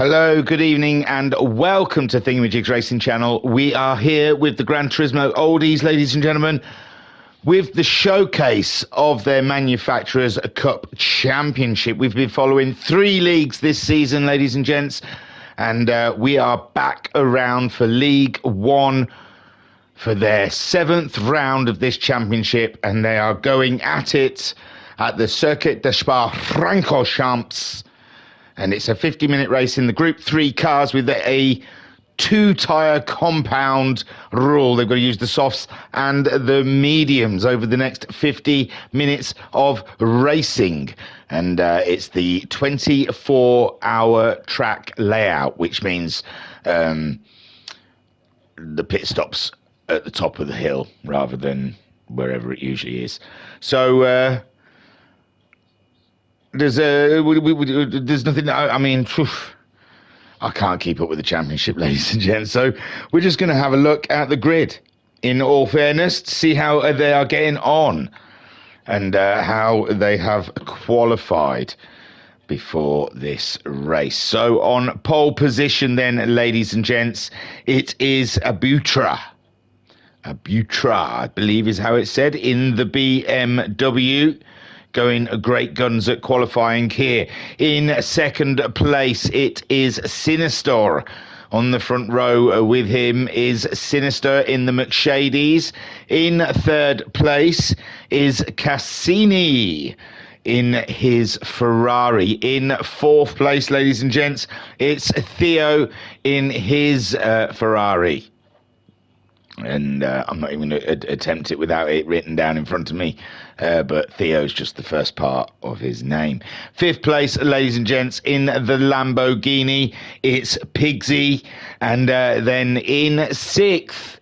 Hello, good evening, and welcome to Thingamajig's Racing Channel. We are here with the Gran Turismo Oldies, ladies and gentlemen, with the showcase of their Manufacturers Cup Championship. We've been following 3 leagues this season, ladies and gents, and we are back around for League 1 for their 7th round of this championship, and they are going at it at the Circuit de Spa-Francorchamps. And it's a 50-minute race in the Group 3 cars with a 2-tyre compound rule. They've got to use the softs and the mediums over the next 50 minutes of racing. And it's the 24-hour track layout, which means the pit stops at the top of the hill rather than wherever it usually is. So there's nothing. I mean, I can't keep up with the championship, ladies and gents. So we're just going to have a look at the grid, in all fairness, to see how they are getting on and how they have qualified before this race. So on pole position then, ladies and gents, it is Abutra, I believe is how it's said, in the BMW. Going great guns at qualifying here. In second place, it is Sinister. On the front row with him is Sinister in the McShadies. In third place is Cassini in his Ferrari. In fourth place, ladies and gents, it's Theo in his Ferrari. And I'm not even going to attempt it without it written down in front of me. But Theo's just the first part of his name. Fifth place, ladies and gents, in the Lamborghini, it's Pigsy. And then in sixth,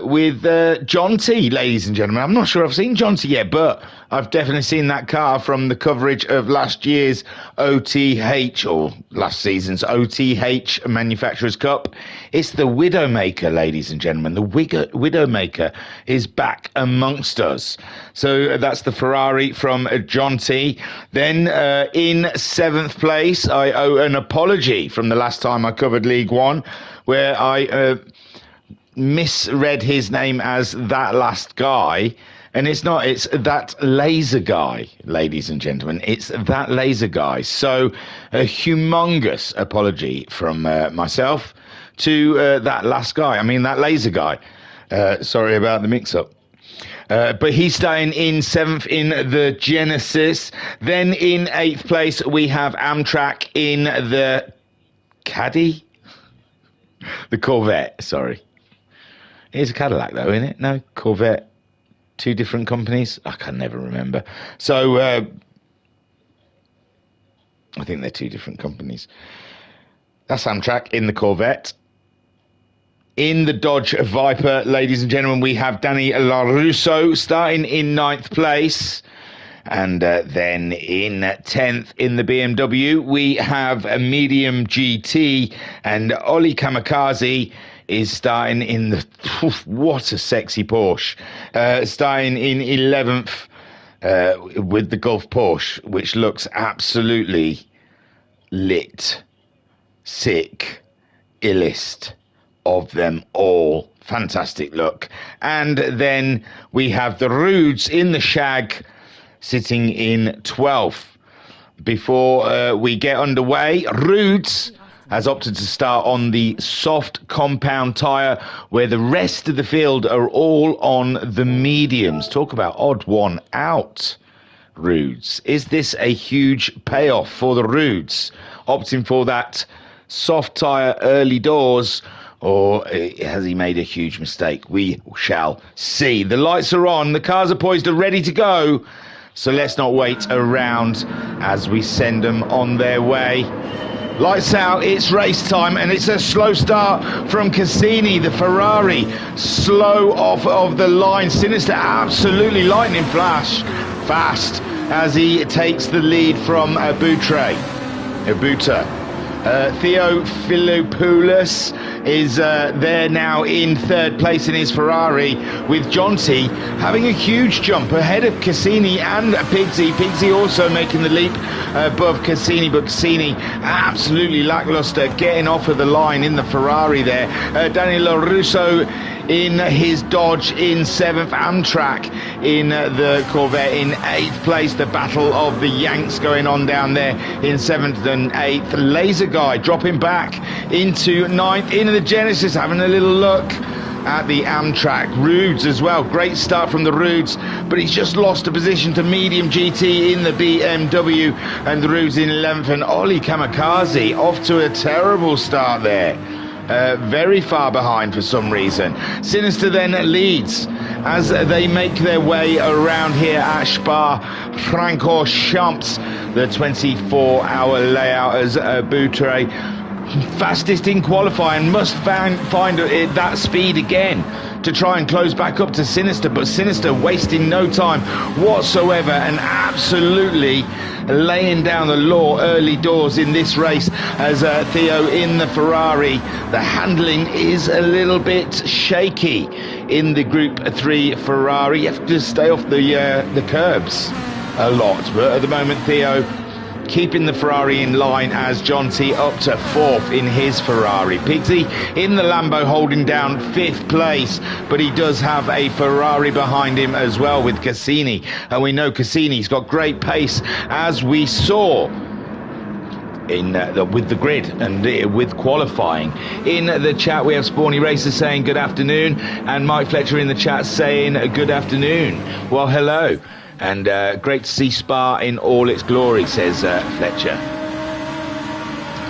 with John T, ladies and gentlemen. I'm not sure I've seen John T yet, but I've definitely seen that car from the coverage of last year's OTH, or last season's OTH Manufacturers Cup. It's the Widowmaker, ladies and gentlemen. The Widowmaker is back amongst us. So that's the Ferrari from John T. Then in seventh place, I owe an apology from the last time I covered League One, where I misread his name as That Last Guy, and it's not, it's That Laser Guy, ladies and gentlemen. It's That Laser Guy. So a humongous apology from myself to That Last Guy. I mean, That Laser Guy. Sorry about the mix-up. But he's staying in 7th in the Genesis. Then in 8th place, we have Amtrak in the Caddy? The Corvette, sorry. It's a Cadillac, though, isn't it? No, Corvette. 2 different companies. I can never remember. So, I think they're 2 different companies. That's Amtrak in the Corvette. In the Dodge Viper, ladies and gentlemen, we have Danny LaRusso starting in 9th place. And then in 10th in the BMW, we have a Medium GT, and Oli Kamikaze is starting in the, what a sexy Porsche, starting in 11th with the Gulf Porsche, which looks absolutely lit, sick, illest of them all. Fantastic look. And then we have the Rudes in the Shag sitting in 12th. Before we get underway, Rudes has opted to start on the soft compound tyre, where the rest of the field are all on the mediums. Talk about odd one out, Rudes. Is this a huge payoff for the Rudes, opting for that soft tyre early doors, or has he made a huge mistake? We shall see. The lights are on, the cars are poised and ready to go, so let's not wait around as we send them on their way. Lights out, it's race time, and it's a slow start from Cassini, the Ferrari. Slow off of the line. Sinister, absolutely lightning flash. Fast as he takes the lead from Abuta. Theo Philippoulos is there now in third place in his Ferrari, with Jonty having a huge jump ahead of Cassini and Pigsy. Pigsy also making the leap above Cassini, but Cassini absolutely lackluster, getting off of the line in the Ferrari there. Daniel Russo in his Dodge in 7th, Amtrak in the Corvette in 8th place. The battle of the Yanks going on down there in 7th and 8th. Laser Guy dropping back into 9th in the Genesis, having a little look at the Amtrak. Rudes as well, great start from the Rudes, but he's just lost a position to Medium GT in the BMW, and the Rudes in 11th, and Ollie Kamikaze off to a terrible start there. Very far behind for some reason. Sinister then leads as they make their way around here at Spa-Francorchamps, the 24-hour layout, as Boutre, fastest in qualifying, must find that speed again to try and close back up to Sinister, but Sinister wasting no time whatsoever and absolutely laying down the law early doors in this race. As Theo in the Ferrari, the handling is a little bit shaky in the Group 3 Ferrari. You have to stay off the curbs a lot, but at the moment Theo keeping the Ferrari in line, as Jonty up to 4th in his Ferrari. Pigsy in the Lambo holding down 5th place, but he does have a Ferrari behind him as well with Cassini, and we know Cassini's got great pace, as we saw in with the grid and with qualifying. In the chat we have Spawny Racer saying good afternoon, and Mike Fletcher in the chat saying good afternoon. Well, hello. And great to see Spa in all its glory, says Fletcher.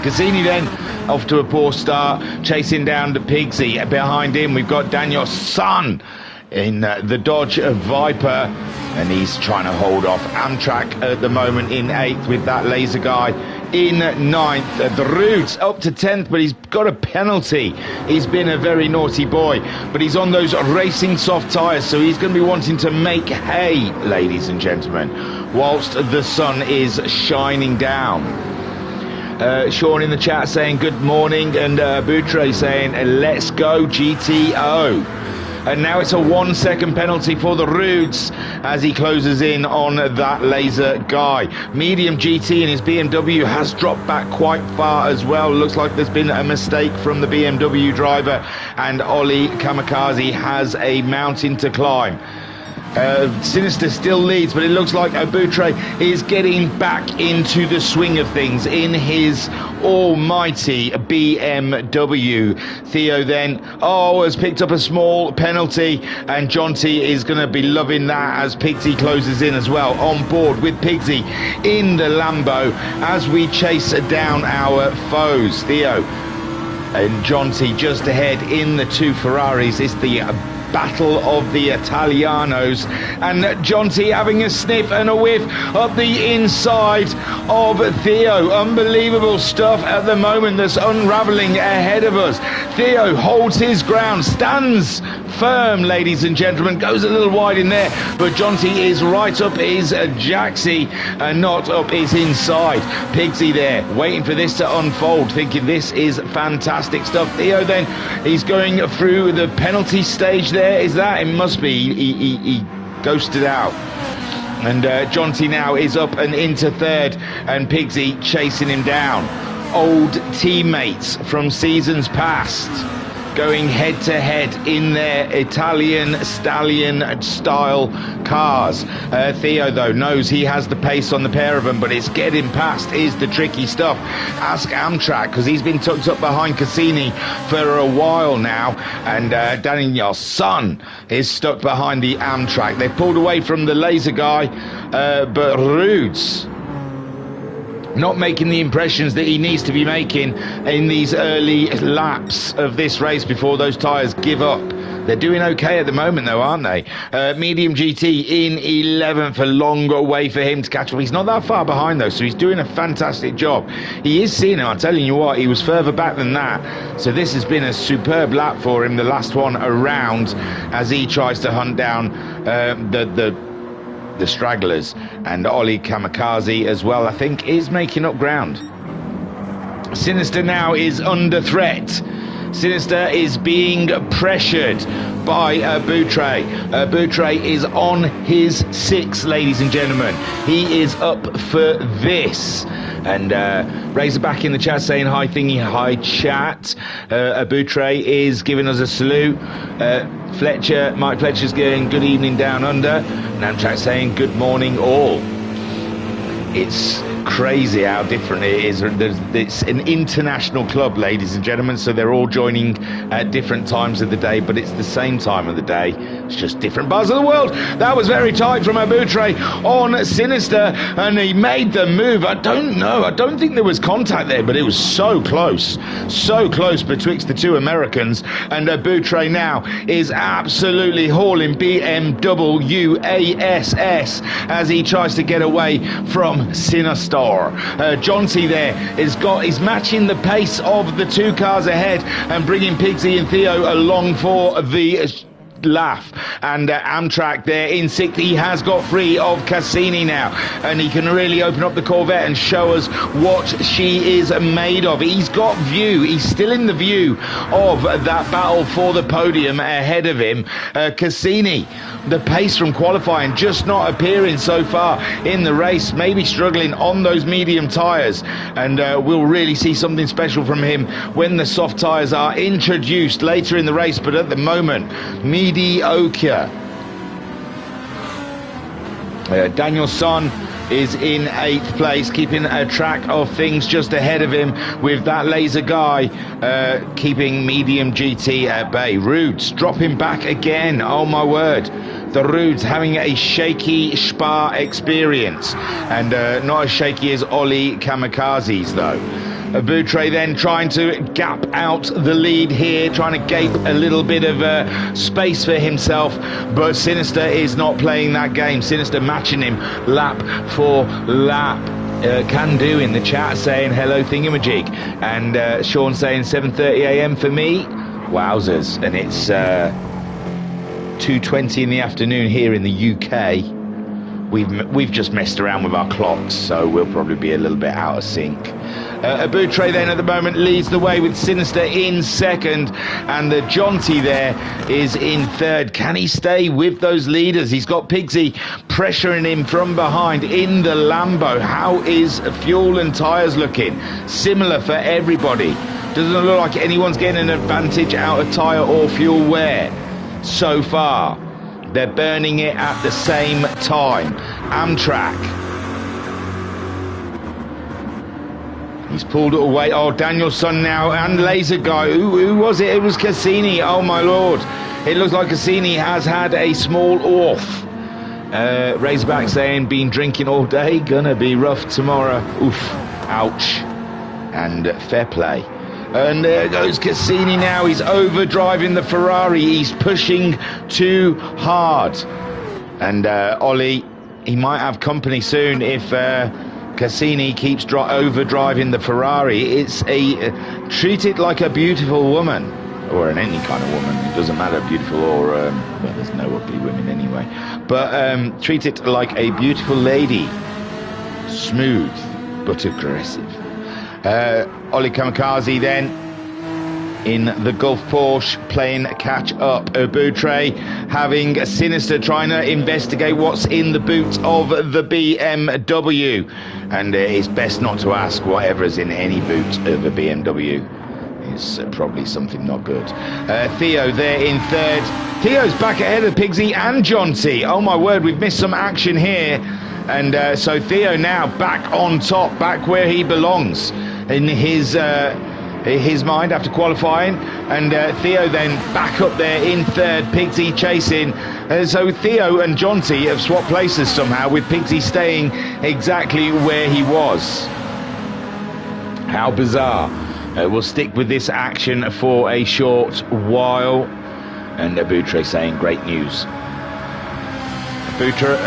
Cassini then off to a poor start, chasing down the Pigsy. Behind him we've got Daniel's son in the Dodge Viper, and he's trying to hold off Amtrak at the moment in 8th with that Laser Guy in 9th. The Rudes up to 10th, but he's got a penalty. He's been a very naughty boy, but he's on those racing soft tyres, so he's going to be wanting to make hay, ladies and gentlemen, whilst the sun is shining down. Sean in the chat saying good morning, and Boutre saying let's go GTO. And now it's a 1-second penalty for the Rudes as he closes in on that Laser Guy. Medium GT in his BMW has dropped back quite far as well. Looks like there's been a mistake from the BMW driver, and Ollie Kamikaze has a mountain to climb. Sinister still leads, but it looks like Boutre is getting back into the swing of things in his almighty BMW. Theo then has picked up a small penalty, and Jonty is going to be loving that as Pigsy closes in as well, on board with Pigsy in the Lambo as we chase down our foes. Theo and Jonty just ahead in the 2 Ferraris. It's the battle of the Italianos, and Jonty having a sniff and a whiff up the inside of Theo. Unbelievable stuff at the moment that's unraveling ahead of us. Theo holds his ground, stands firm, ladies and gentlemen, goes a little wide in there, but Jonty is right up his jacksie and not up his inside. Pigsy there waiting for this to unfold, thinking this is fantastic stuff. Theo then, he's going through the penalty stage there. Is that? It must be. He ghosted out. And Jonty now is up and into 3rd, and Pigsy chasing him down. Old teammates from seasons past going head to head in their Italian stallion style cars. Theo though knows he has the pace on the pair of them, but it's getting past is the tricky stuff. Ask Amtrak, because he's been tucked up behind Cassini for a while now, and Daniel's son is stuck behind the Amtrak. They've pulled away from the Laser Guy, but Rudes not making the impressions that he needs to be making in these early laps of this race before those tyres give up. They're doing okay at the moment though, aren't they? Medium GT in 11th, a long way for him to catch up. He's not that far behind though, so he's doing a fantastic job. He is seeing it, I'm telling you what, he was further back than that. So this has been a superb lap for him, the last one around, as he tries to hunt down the stragglers. And Ollie Kamikaze as well, I think, is making up ground. Sinister now is under threat Sinister is being pressured by Boutre. Boutre is on his 6, ladies and gentlemen. He is up for this. And Razorback in the chat saying hi thingy, hi chat. Boutre is giving us a salute. Mike Fletcher's going good evening down under. Namchat saying good morning all. It's crazy how different it is. It's an international club, ladies and gentlemen, so they're all joining at different times of the day, but it's the same time of the day. It's just different parts of the world. That was very tight from Boutre on Sinister, and he made the move. I don't know. I don't think there was contact there, but it was so close betwixt the two Americans. And Boutre now is absolutely hauling BMW ASS as he tries to get away from Sinister. Jonty there is matching the pace of the 2 cars ahead and bringing Pigsy and Theo along for the laugh. And Amtrak there in 6th. He has got free of Cassini now, and he can really open up the Corvette and show us what she is made of. He's got view. He's still in the view of that battle for the podium ahead of him. Cassini, the pace from qualifying just not appearing so far in the race, maybe struggling on those medium tyres, and we'll really see something special from him when the soft tyres are introduced later in the race, but at the moment mediocre. Danielson is in 8th place, keeping a track of things just ahead of him with that laser guy keeping medium GT at bay. Rudes dropping back again. Oh my word. The Rudes having a shaky Spa experience, and not as shaky as Ollie Kamikazes though. Boutre then trying to gap out the lead here, trying to gape a little bit of space for himself, but Sinister is not playing that game. Sinister matching him lap for lap. Can do in the chat saying hello thingamajig, and Sean saying 7:30 a.m. for me. Wowzers. And it's 2:20 in the afternoon here in the UK. We've just messed around with our clocks, so we'll probably be a little bit out of sync. Boutre then at the moment leads the way with Sinister in 2nd, and the Jonty there is in 3rd. Can he stay with those leaders? He's got Pigsy pressuring him from behind in the Lambo. How is fuel and tyres looking? Similar for everybody. Doesn't look like anyone's getting an advantage out of tyre or fuel wear so far. They're burning it at the same time. Amtrak. He's pulled it away. Oh, Danielson now and Laser Guy. Who was it? It was Cassini. Oh my lord. It looks like Cassini has had a small off. Razorback saying, been drinking all day, gonna be rough tomorrow. Oof. Ouch. And fair play. And there goes Cassini now. He's overdriving the Ferrari. He's pushing too hard. And Ollie, he might have company soon if Cassini keeps overdriving the Ferrari. It's treat it like a beautiful woman, or any kind of woman. It doesn't matter, beautiful or well, there's no ugly women anyway. But treat it like a beautiful lady, smooth but aggressive. Ollie Kamikaze then in the Gulf Porsche playing catch up. Boutre having Sinister trying to investigate what's in the boot of the BMW, and it's best not to ask whatever's in any boot of a BMW. It's probably something not good. Theo there in 3rd. Theo's back ahead of Pigsy and Jonty. Oh my word, we've missed some action here. And so Theo now back on top, back where he belongs in his mind after qualifying. And Theo then back up there in 3rd, Pigsy chasing. So Theo and Jonty have swapped places somehow, with Pigsy staying exactly where he was. How bizarre. We'll stick with this action for a short while. And Boutre saying great news. Boutre.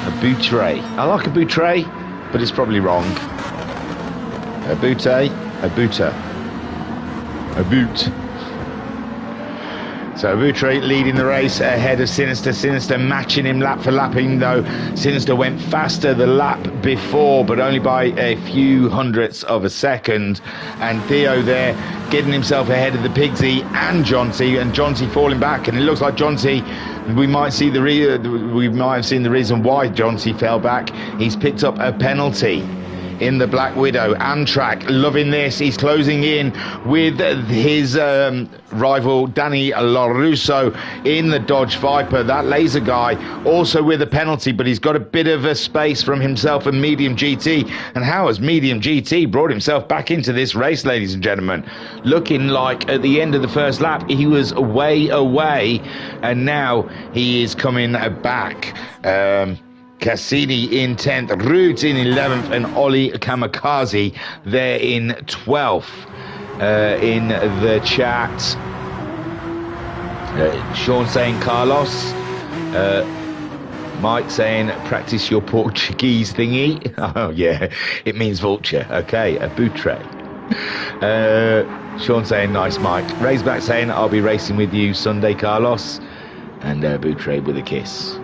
I like a Boutre, but it's probably wrong. A boot. So Boutre leading the race ahead of Sinister. Sinister matching him lap for lapping, though. Sinister went faster the lap before, but only by a few hundredths of a second. And Theo there getting himself ahead of the Pigsy and Jonty, and Jonty falling back. And it looks like Jonty, we might have seen the reason why Jonty fell back. He's picked up a penalty in the Black Widow. Amtrak loving this. He's closing in with his rival Danny LaRusso in the Dodge Viper. That laser guy also with a penalty, but he's got a bit of a space from himself and Medium GT. And how has Medium GT brought himself back into this race, ladies and gentlemen? Looking like at the end of the first lap he was way away, and now he is coming back. Cassini in 10th, Roots in 11th, and Ollie Kamikaze there in 12th. In the chat, Sean saying Carlos, Mike saying practice your Portuguese thingy. Oh yeah, it means vulture. Okay, a Boutre. Sean saying nice, Mike. Raceback saying I'll be racing with you Sunday, Carlos, and Boutre with a kiss.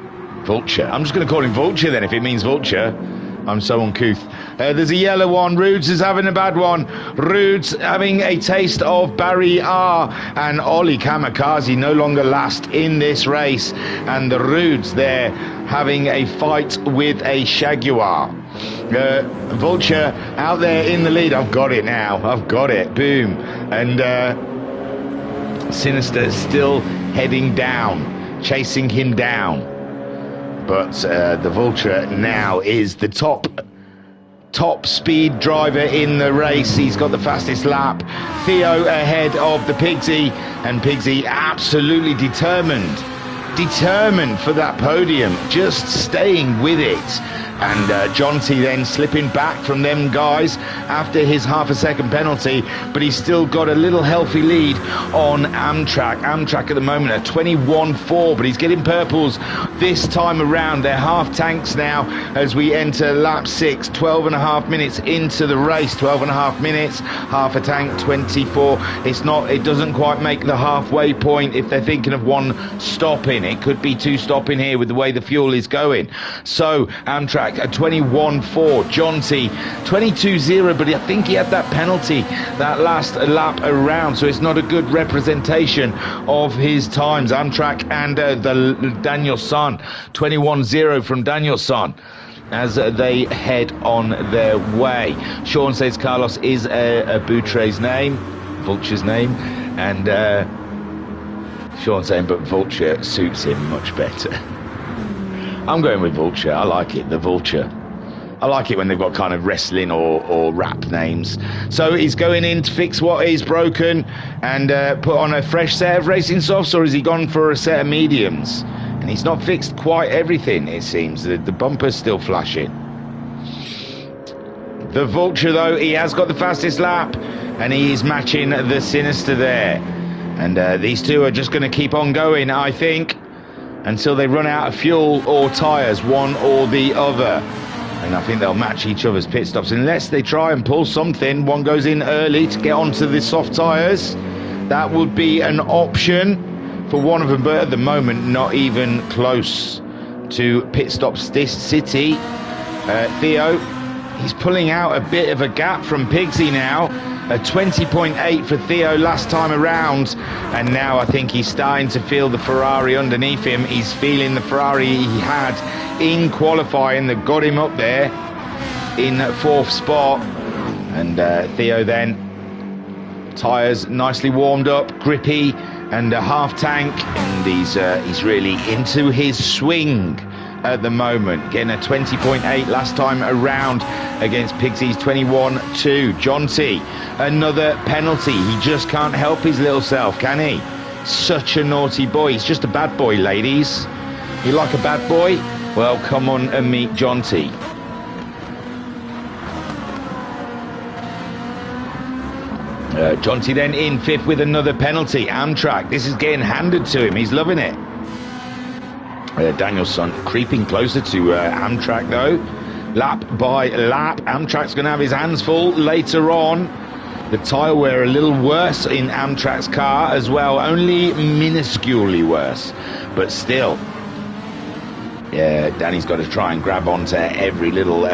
Vulture. I'm just going to call him Vulture then, if it means vulture. I'm so uncouth. There's a yellow one. Rudes is having a bad one. Rudes having a taste of Barry R. And Ollie Kamikaze no longer last in this race. And the Rudes there having a fight with a Jaguar. Vulture out there in the lead. I've got it now. I've got it. Boom. And Sinister still heading down, chasing him down. But the Vulture now is the top speed driver in the race. He's got the fastest lap. Theo ahead of the Pigsy, and Pigsy absolutely determined for that podium, just staying with it. And Jonty then slipping back from them guys after his half a second penalty, but he's still got a little healthy lead on Amtrak. Amtrak at the moment at 21.4, but he's getting purples this time around. They're half tanks now as we enter lap 6, 12 and a half minutes into the race. 12 and a half minutes, half a tank, 24. It doesn't quite make the halfway point if they're thinking of one stopping. It could be two stopping here with the way the fuel is going. So Amtrak at 21.4, Jonty 22.0, but I think he had that penalty that last lap around, so it's not a good representation of his times. Amtrak and the Danielson, 21.0 from Danielson as they head on their way. Sean says Carlos is a Boutre's name, Vulture's name, and Sean saying but Vulture suits him much better. I'm going with Vulture. I like it, the Vulture. I like it when they've got kind of wrestling or rap names. So he's going in to fix what is broken and put on a fresh set of racing softs, or has he gone for a set of mediums? And he's not fixed quite everything, it seems. The bumper's still flashing. The Vulture, though, he has got the fastest lap, and he is matching the Sinister there. And these two are just going to keep on going, I think, until they run out of fuel or tyres, one or the other. And I think they'll match each other's pit stops unless they try and pull something. One goes in early to get onto the soft tyres. That would be an option for one of them, but at the moment not even close to pit stops this city. Theo, he's pulling out a bit of a gap from Pigsy now. A 20.8 for Theo last time around, and now I think he's starting to feel the Ferrari underneath him. He's feeling the Ferrari he had in qualifying that got him up there in fourth spot. And Theo then, tyres nicely warmed up, grippy, and a half tank, and he's really into his swing at the moment, getting a 20.8 last time around against Pigsy's 21.2. Jonty, another penalty. He just can't help his little self, can he? Such a naughty boy. He's just a bad boy, ladies. You like a bad boy? Well, come on and meet Jonty. Jonty then in fifth with another penalty. Amtrak, this is getting handed to him. He's loving it. Danielson creeping closer to Amtrak, though. Lap by lap. Amtrak's going to have his hands full later on. The tyre wear a little worse in Amtrak's car as well, only minusculely worse, but still. Yeah, Danny's got to try and grab onto every little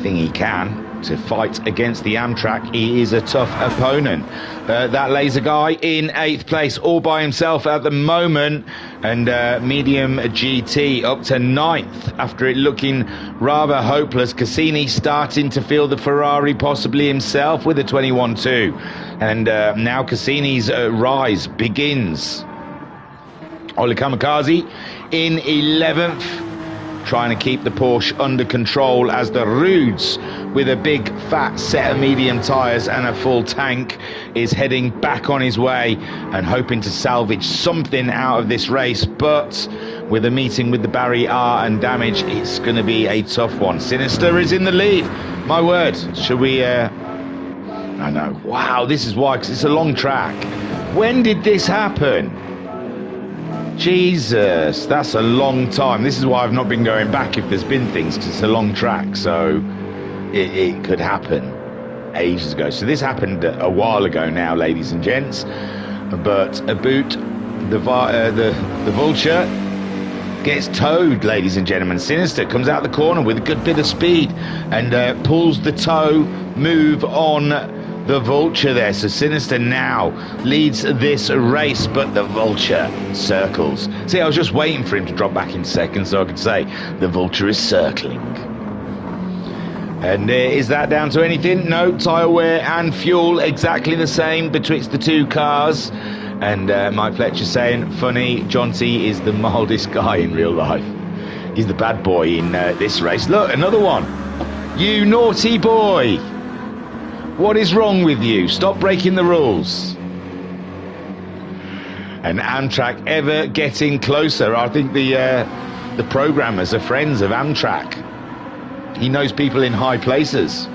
thing he can to fight against the Amtrak. He is a tough opponent. That laser guy in 8th place all by himself at the moment, and medium GT up to 9th after it looking rather hopeless. Cassini starting to feel the Ferrari possibly himself with a 21.2, and now Cassini's rise begins. Oli Kamikaze in 11th, trying to keep the Porsche under control as the Rudes, with a big fat set of medium tyres and a full tank, is heading back on his way and hoping to salvage something out of this race. But with a meeting with the Barry R and damage, it's going to be a tough one. Sinister is in the lead. My word, should we... I know. Wow, this is why, because it's a long track. When did this happen? Jesus, that's a long time. This is why I've not been going back if there's been things, because it's a long track, so it could happen ages ago. So this happened a while ago now, ladies and gents. But a boot, the Vulture gets towed, ladies and gentlemen. Sinister comes out the corner with a good bit of speed and pulls the tow move on the Vulture there. So Sinister now leads this race, but the Vulture circles. See, I was just waiting for him to drop back in second so I could say the Vulture is circling. And is that down to anything? No, tyre wear and fuel exactly the same betwixt the two cars. And Mike Fletcher saying, funny, John T is the mildest guy in real life. He's the bad boy in this race. Look, another one. You naughty boy. What is wrong with you? Stop breaking the rules. And Amtrak ever getting closer. I think the programmers are friends of Amtrak. He knows people in high places.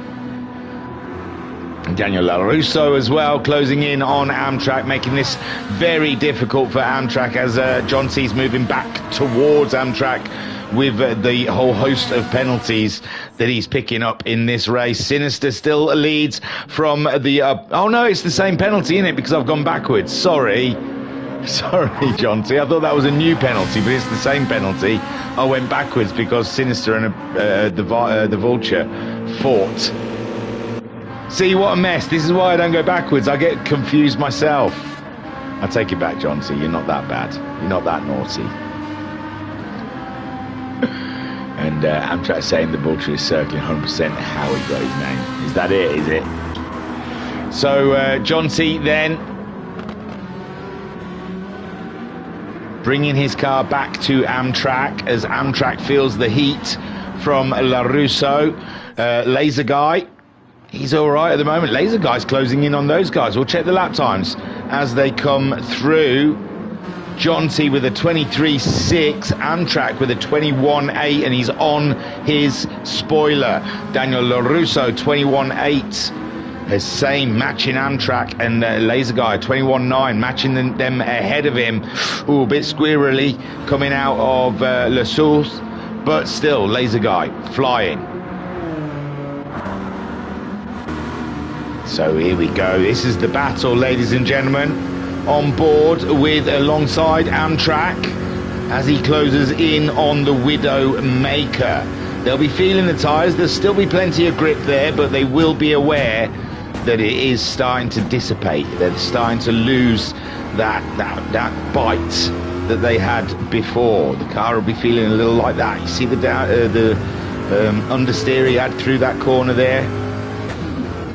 Daniel LaRusso as well, closing in on Amtrak, making this very difficult for Amtrak as John C's moving back towards Amtrak with the whole host of penalties that he's picking up in this race. Sinister still leads from the... oh no, it's the same penalty, isn't it? Because I've gone backwards. Sorry, John T. I thought that was a new penalty, but it's the same penalty. I went backwards because Sinister and the Vulture fought. See, what a mess. This is why I don't go backwards. I get confused myself. I take it back, John T. You're not that bad. You're not that naughty. And Amtrak saying the Vulture is circling 100% how he got his name. Is that it, is it? So John T then bringing his car back to Amtrak as Amtrak feels the heat from LaRusso. Laser Guy, he's all right at the moment. Laser Guy's closing in on those guys. We'll check the lap times as they come through. John T with a 23.6, Amtrak with a 21.8, and he's on his spoiler. Daniel LaRusso, 21.8. The same, matching Amtrak, and Laser Guy 21.9, matching them ahead of him. Ooh, a bit squirrely coming out of La Source, but still Laser Guy flying. So here we go. This is the battle, ladies and gentlemen, on board with alongside Amtrak as he closes in on the Widow Maker. They'll be feeling the tyres. There'll still be plenty of grip there, but they will be aware that it is starting to dissipate. They're starting to lose that bite that they had before. The car will be feeling a little like that. You see the understeer he had through that corner there.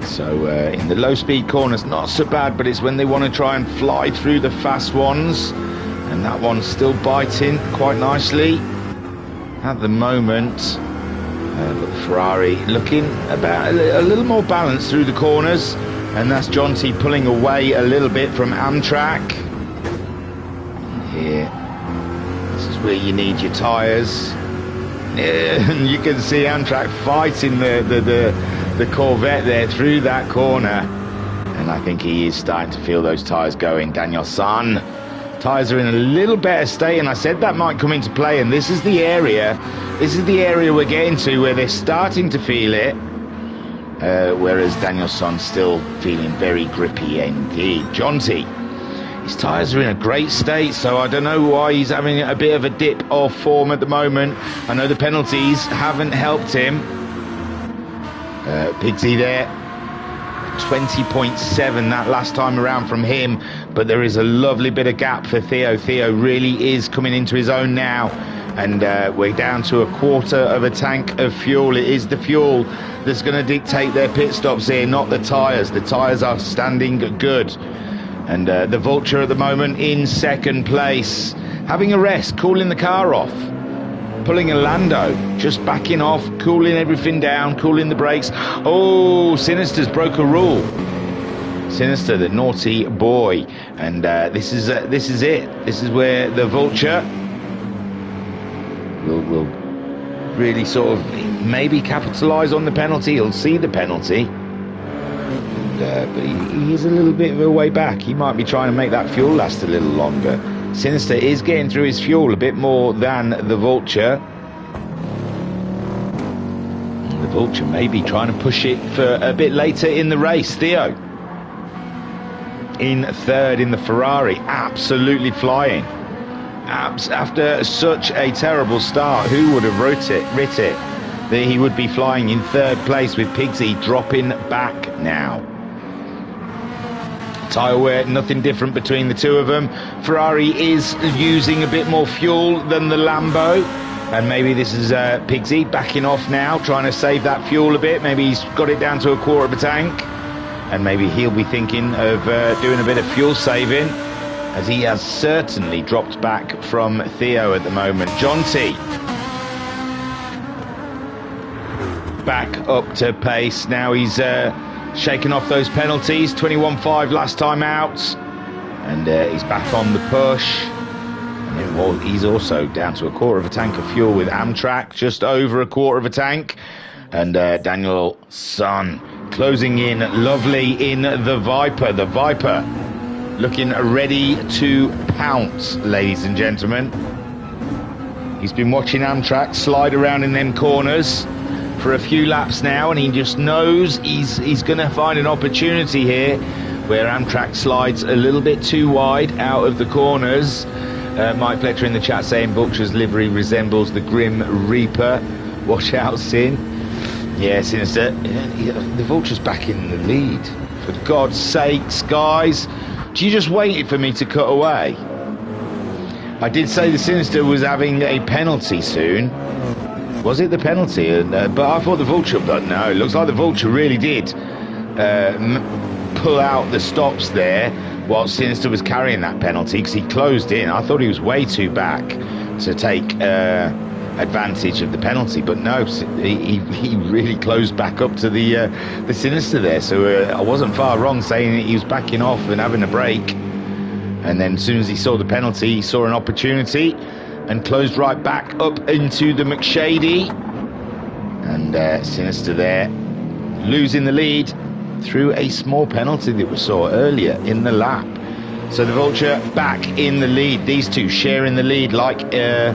So in the low speed corners, not so bad, but it's when they want to try and fly through the fast ones, and that one's still biting quite nicely at the moment. But Ferrari looking about a little more balanced through the corners, and that's John T pulling away a little bit from Amtrak. Here, this is where you need your tyres. And you can see Amtrak fighting the Corvette there through that corner, and I think he is starting to feel those tyres going. Daniel San, tyres are in a little better state, and I said that might come into play, and this is the area we're getting to where they're starting to feel it. whereas Danielson's still feeling very grippy indeed. Jonty, his tyres are in a great state, so I don't know why he's having a bit of a dip of form at the moment. I know the penalties haven't helped him. Pigsy there, 20.7 that last time around from him, but there is a lovely bit of gap for Theo. Theo really is coming into his own now, and we're down to a quarter of a tank of fuel. It is the fuel that's going to dictate their pit stops here, not the tyres. The tyres are standing good. And the Vulture at the moment in second place, having a rest, cooling the car off, pulling a Lando, just backing off, cooling everything down, cooling the brakes. Oh, Sinister's broke a rule. Sinister, the naughty boy, and this is it. This is where the Vulture will really sort of maybe capitalise on the penalty. He'll see the penalty. But he's a little bit of a way back. He might be trying to make that fuel last a little longer. Sinister is getting through his fuel a bit more than the Vulture. The Vulture may be trying to push it for a bit later in the race. Theo in third in the Ferrari, absolutely flying. After such a terrible start, who would have writ it that he would be flying in third place with Pigsy dropping back now? Tyre wear, nothing different between the two of them. Ferrari is using a bit more fuel than the Lambo, and maybe this is Pigsy backing off now, trying to save that fuel a bit. Maybe he's got it down to a quarter of a tank, and maybe he'll be thinking of doing a bit of fuel saving, as he has certainly dropped back from Theo at the moment. Jonty back up to pace now. He's shaking off those penalties. 21.5 last time out, and he's back on the push. And then, well, he's also down to a quarter of a tank of fuel with Amtrak, just over a quarter of a tank. And Danielson closing in lovely in the Viper. The Viper looking ready to pounce, ladies and gentlemen. He's been watching Amtrak slide around in them corners for a few laps now, and he just knows he's going to find an opportunity here where Amtrak slides a little bit too wide out of the corners. Mike Fletcher in the chat saying Vulture's livery resembles the Grim Reaper. Watch out, Sin. Yeah, Sinister. The Vulture's back in the lead. For God's sakes, guys. Do you just wait for me to cut away? I did say the Sinister was having a penalty soon. Was it the penalty? But I thought the Vulture, but no, it looks like the Vulture really did pull out the stops there while Sinister was carrying that penalty, because he closed in. I thought he was way too back to take advantage of the penalty, but no, he really closed back up to the Sinister there. So I wasn't far wrong saying that he was backing off and having a break, and then as soon as he saw the penalty, he saw an opportunity and closed right back up into the McShady. And Sinister there losing the lead through a small penalty that we saw earlier in the lap. So the Vulture back in the lead. These two sharing the lead like a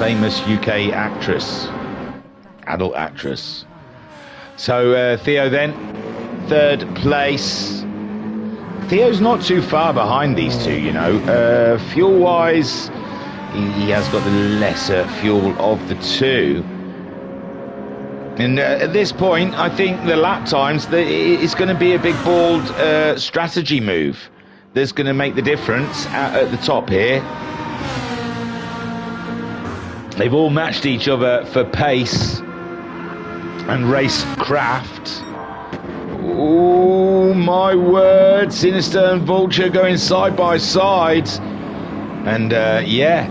famous UK actress, adult actress. So Theo then, third place. Theo's not too far behind these two, you know. Fuel-wise, he has got the lesser fuel of the two. And at this point, I think the lap times, it's going to be a big, bold strategy move that's going to make the difference at the top here. They've all matched each other for pace and race craft. Oh my word, Sinister and Vulture going side by side. And yeah,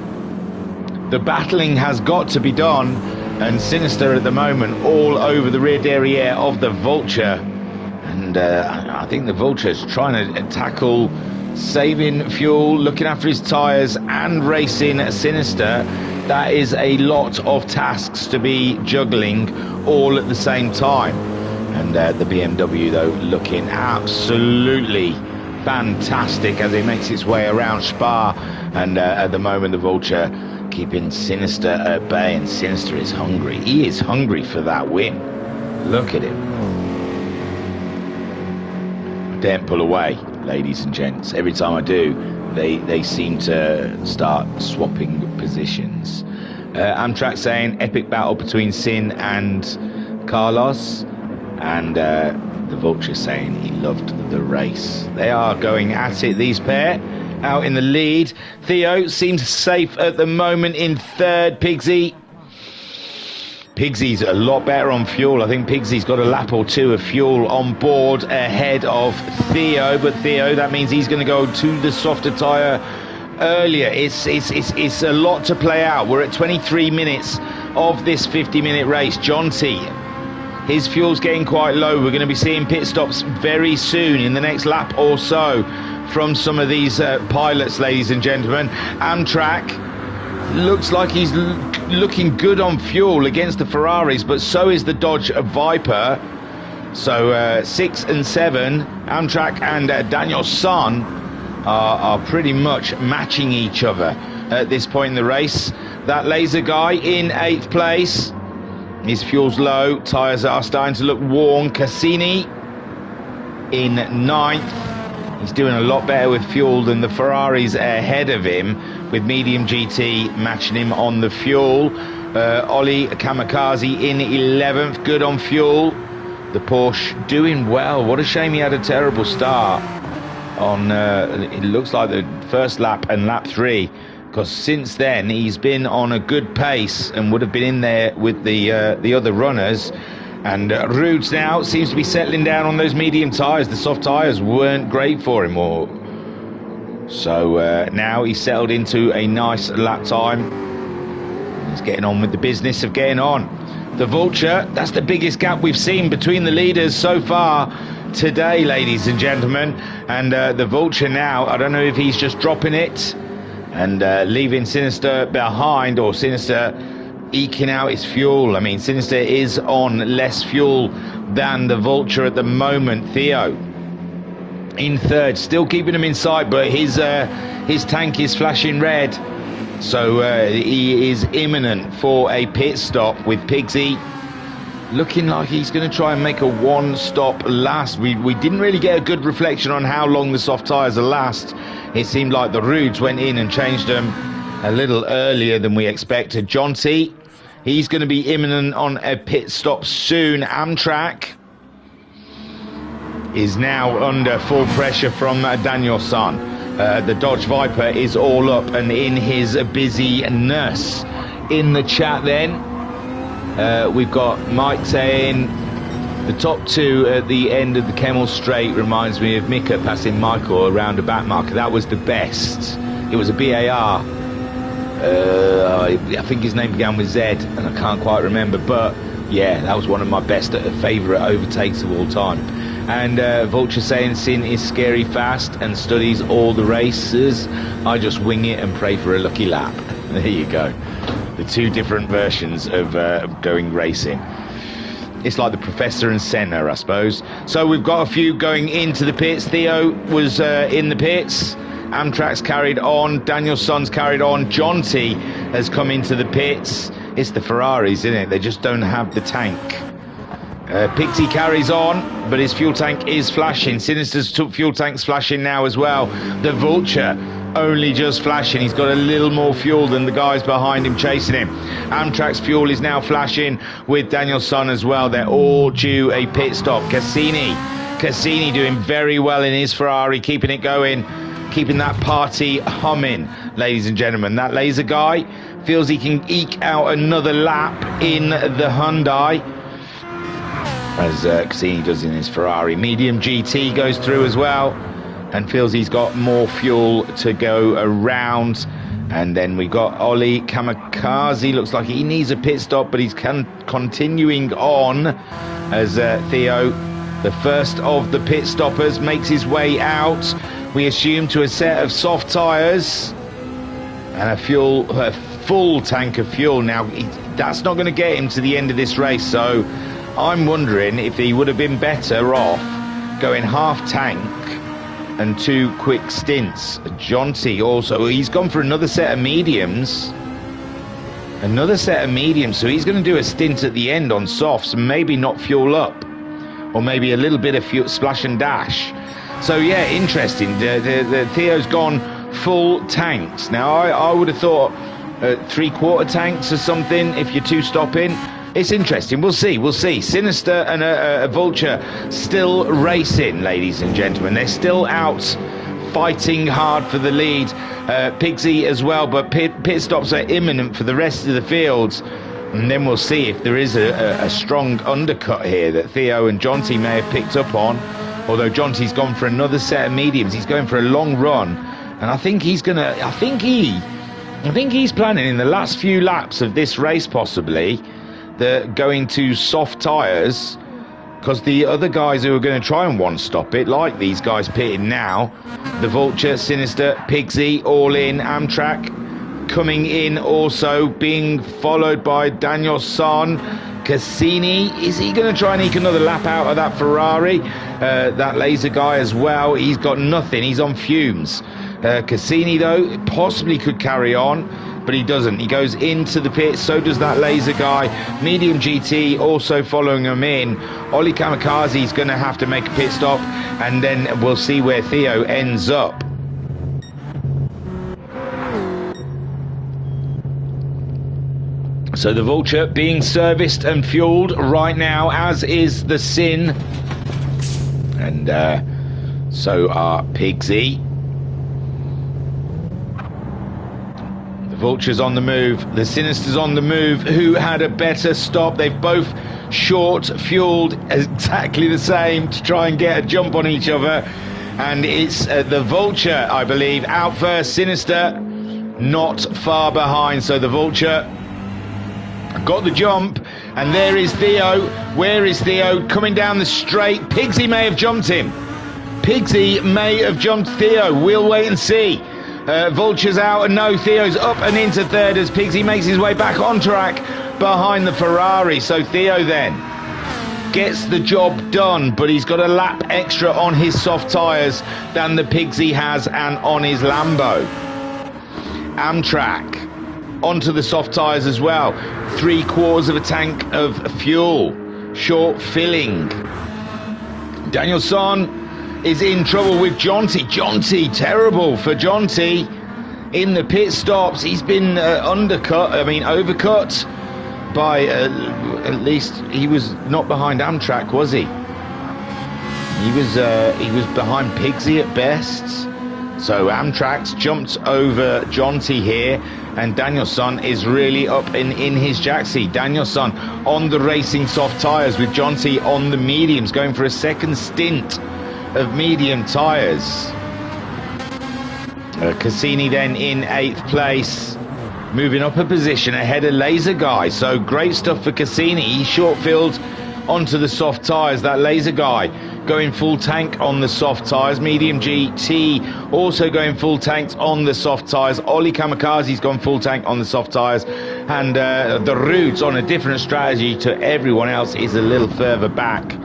the battling has got to be done, and Sinister at the moment all over the rear derriere of the Vulture. And I think the Vulture's trying to tackle saving fuel, looking after his tyres and racing Sinister. That is a lot of tasks to be juggling all at the same time. And the BMW, though, looking absolutely fantastic as it makes its way around Spa. And at the moment, the Vulture keeping Sinister at bay, and Sinister is hungry. He is hungry for that win. Look at him. I daren't pull away, ladies and gents. Every time I do, they seem to start swapping positions. Amtrak saying epic battle between Sin and Carlos, and the Vulture saying he loved the race. They are going at it, these pair, out in the lead. Theo seems safe at the moment in third. Pigsy's a lot better on fuel. I think Pigsy's got a lap or two of fuel on board ahead of Theo, but Theo, that means he's going to go to the softer tyre earlier. It's a lot to play out. We're at 23 minutes of this 50-minute race. John T, his fuel's getting quite low. We're going to be seeing pit stops very soon in the next lap or so from some of these pilots, ladies and gentlemen. Amtrak looks like he's looking good on fuel against the Ferraris, but so is the Dodge Viper. So 6 and 7, Amtrak and Daniel Son are pretty much matching each other at this point in the race. That laser guy in 8th place. His fuel's low, tyres are starting to look worn. Cassini in 9th. He's doing a lot better with fuel than the Ferraris ahead of him, with Medium GT matching him on the fuel. Ollie Kamikaze in 11th, good on fuel. The Porsche doing well. What a shame he had a terrible start on, it looks like the first lap and lap 3. Because since then he's been on a good pace and would have been in there with the other runners. And Rudes now seems to be settling down on those medium tyres. The soft tyres weren't great for him, so now he's settled into a nice lap time. He's getting on with the business of getting on. The Vulture, that's the biggest gap we've seen between the leaders so far today, ladies and gentlemen. And the Vulture now, I don't know if he's just dropping it and leaving Sinister behind, or Sinister eking out his fuel. I mean, Sinister is on less fuel than the Vulture at the moment. Theo in 3rd, still keeping him in sight, but his tank is flashing red, so he is imminent for a pit stop, with Pigsy looking like he's going to try and make a one-stop last. We didn't really get a good reflection on how long the soft tyres will last. It seemed like the Rudes went in and changed them a little earlier than we expected. John T, he's going to be imminent on a pit stop soon. Amtrak is now under full pressure from Daniel San. The Dodge Viper is all up and in his busyness. In the chat then, we've got Mike saying the top 2 at the end of the Kemmel Straight reminds me of Mika passing Michael around a back marker. That was the best. It was a BAR. I think his name began with Z, and I can't quite remember, but yeah, that was one of my best favourite overtakes of all time. And Vulture saying Sin is scary fast and studies all the races. I just wing it and pray for a lucky lap. There you go. The 2 different versions of going racing. It's like the Professor and Senna, I suppose. So we've got a few going into the pits. Theo was in the pits. Amtrak's carried on. Daniel Son's carried on. John T has come into the pits. It's the Ferraris, isn't it? They just don't have the tank. Pixie carries on, but his fuel tank is flashing. Sinister's fuel tank's flashing now as well. The Vulture only just flashing. He's got a little more fuel than the guys behind him chasing him. Amtrak's fuel is now flashing with Daniel Son as well. They're all due a pit stop. Cassini doing very well in his Ferrari, keeping it going, keeping that party humming, ladies and gentlemen. That laser guy feels he can eke out another lap in the Hyundai, as Cassini does in his Ferrari. Medium GT goes through as well and feels he's got more fuel to go around. And then we got Ollie Kamikaze. Looks like he needs a pit stop, but he's continuing on as Theo, the first of the pit stoppers, makes his way out, we assume, to a set of soft tyres and a full tank of fuel. Now, that's not going to get him to the end of this race, so I'm wondering if he would have been better off going half tank and 2 quick stints. John T also, he's gone for another set of mediums. Another set of mediums, so he's going to do a stint at the end on softs, maybe not fuel up, or maybe a little bit of fuel, splash and dash. So yeah, interesting. The Theo's gone full tanks. Now I would have thought 3/4 tanks or something if you're two-stopping. It's interesting. We'll see. Sinister and a Vulture still racing, ladies and gentlemen. They're still out fighting hard for the lead. Pigsy as well, but pit stops are imminent for the rest of the fields. And then we'll see if there is a strong undercut here that Theo and Jonty may have picked up on. Although Jonty's gone for another set of mediums. He's going for a long run. And I think he's planning in the last few laps of this race possibly going to soft tyres, because the other guys who are going to try and one-stop it, like these guys pitting now, the Vulture, Sinister, Pigsy, all in, Amtrak coming in also, being followed by Daniel Son, Cassini. Is he going to try and eke another lap out of that Ferrari? That laser guy as well, he's got nothing, he's on fumes. Cassini though possibly could carry on, but he doesn't. He goes into the pit, so does that laser guy. Medium GT also following him in. Ollie Kamikaze's going to have to make a pit stop, and then we'll see where Theo ends up. So the Vulture being serviced and fueled right now, as is the Sin, and so are Pigsy. Vulture's on the move, the Sinister's on the move. Who had a better stop? They've both short fueled exactly the same to try and get a jump on each other, and it's the Vulture, I believe, out first. Sinister not far behind, so the Vulture got the jump, and there is Theo. Where is Theo? Coming down the straight. Pigsy may have jumped him. Pigsy may have jumped Theo. We'll wait and see. Vulture's out, and no, Theo's up and into third as Pigsy makes his way back on track behind the Ferrari. So Theo then gets the job done, but he's got a lap extra on his soft tyres than the Pigsy has, and on his Lambo. Amtrak onto the soft tyres as well. 3/4 of a tank of fuel, short filling. Danielson is in trouble with Jonty. Jonty, terrible for Jonty in the pit stops. He's been overcut by, at least he was not behind Amtrak, was he? He was behind Pigsy at best. So Amtrak's jumped over Jonty here, and Danielson is really up in his jacksie. Danielson on the racing soft tyres with Jonty on the mediums, going for a second stint of medium tyres. Cassini then in 8th place, moving up a position ahead of Laser Guy. So great stuff for Cassini. He short filled onto the soft tyres. That Laser Guy going full tank on the soft tyres. Medium GT also going full tanks on the soft tyres. Ollie Kamikaze's gone full tank on the soft tyres, and the Roots on a different strategy to everyone else, is a little further back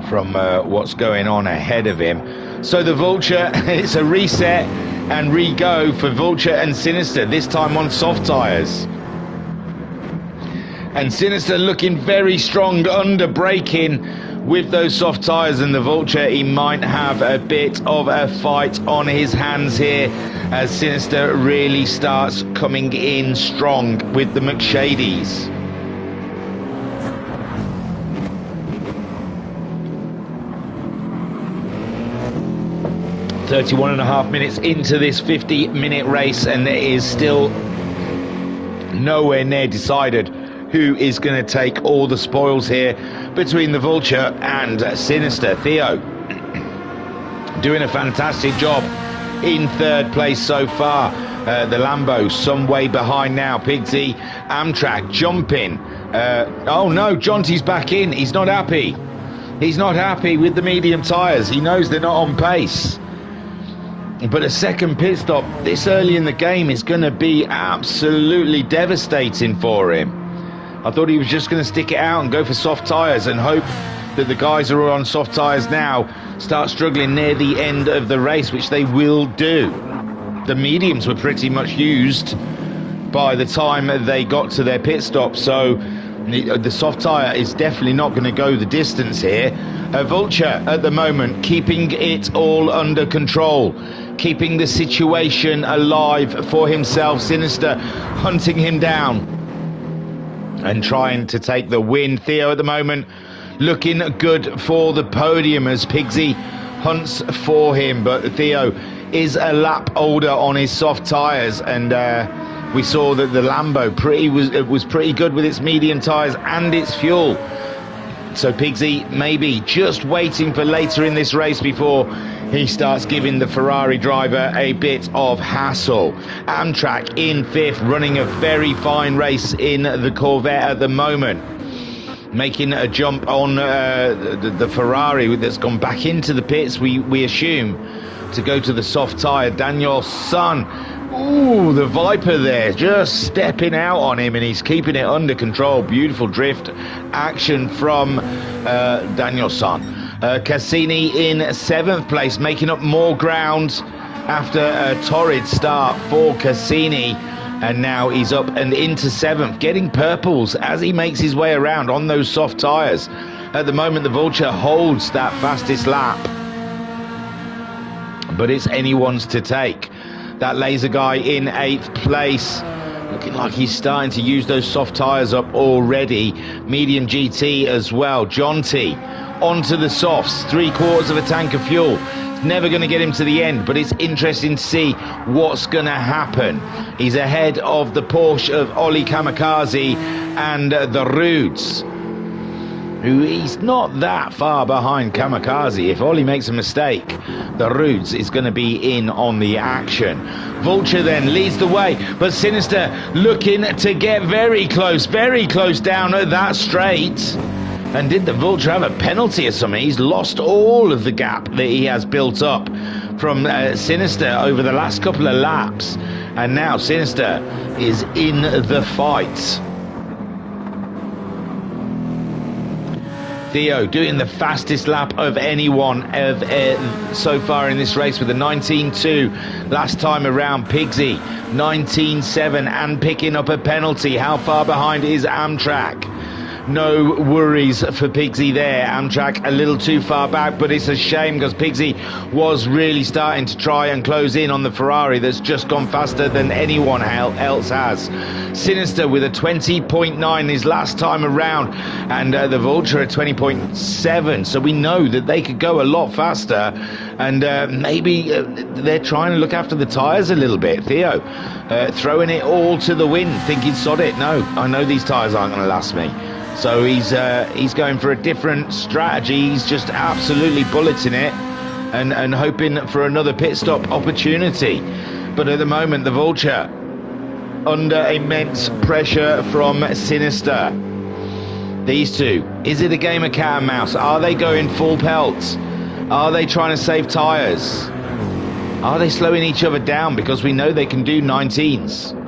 from what's going on ahead of him. So the Vulture, it's a reset and re-go for Vulture and Sinister, this time on soft tyres. And Sinister looking very strong under braking with those soft tyres, and the Vulture, he might have a bit of a fight on his hands here as Sinister really starts coming in strong with the McShadies. .31.5 minutes into this 50-minute race, and it is still nowhere near decided who is going to take all the spoils here between the Vulture and Sinister. Theo doing a fantastic job in 3rd place so far. The Lambo some way behind now. Pigsy, Amtrak jumping. Oh no, Jonty's back in. He's not happy. He's not happy with the medium tyres. He knows they're not on pace. But a second pit stop this early in the game is going to be absolutely devastating for him. I thought he was just going to stick it out and go for soft tyres and hope that the guys who are on soft tyres now start struggling near the end of the race, which they will do. The mediums were pretty much used by the time they got to their pit stop. So the soft tyre is definitely not going to go the distance here. Vulture at the moment keeping it all under control, keeping the situation alive for himself. Sinister hunting him down and trying to take the win. Theo at the moment looking good for the podium as Pigsy hunts for him, but Theo is a lap older on his soft tyres, and we saw that the Lambo was pretty good with its medium tyres and its fuel. So Pigsy maybe just waiting for later in this race before he starts giving the Ferrari driver a bit of hassle. Amtrak in 5th, running a very fine race in the Corvette at the moment, making a jump on the Ferrari that's gone back into the pits, we assume, to go to the soft tyre. Daniel Son, ooh, the Viper there, just stepping out on him, and he's keeping it under control. Beautiful drift action from Daniel Son. Cassini in 7th place, making up more ground after a torrid start for Cassini, and now he's up and into 7th, getting purples as he makes his way around on those soft tyres. At the moment, the Vulture holds that fastest lap, but it's anyone's to take. That laser guy in 8th place, looking like he's starting to use those soft tyres up already. Medium GT as well. John T onto the softs, 3/4 of a tank of fuel. It's never going to get him to the end, but it's interesting to see what's going to happen. He's ahead of the Porsche of Ollie Kamikaze and the Rudes, who he's not that far behind Kamikaze. If Ollie makes a mistake, the Rudes is going to be in on the action. Vulture then leads the way, but Sinister looking to get very close down that straight. And did the Vulture have a penalty or something? He's lost all of the gap that he has built up from Sinister over the last couple of laps. And now Sinister is in the fight. Theo doing the fastest lap of anyone so far in this race with a 19.2 last time around. Pigsy 19.7 and picking up a penalty. How far behind is Amtrak? No worries for Pigsy there. Amtrak a little too far back, but it's a shame because Pigsy was really starting to try and close in on the Ferrari that's just gone faster than anyone else has. Sinister with a 20.9 his last time around, and the Vulture a 20.7, so we know that they could go a lot faster, and maybe they're trying to look after the tyres a little bit. Theo throwing it all to the wind, thinking, sod it, no, I know these tyres aren't going to last me. So he's going for a different strategy. He's just absolutely bulleting it and hoping for another pit stop opportunity. But at the moment, the Vulture under immense pressure from Sinister. These two, is it a game of cat and mouse? Are they going full pelt? Are they trying to save tyres? Are they slowing each other down? Because we know they can do 19s.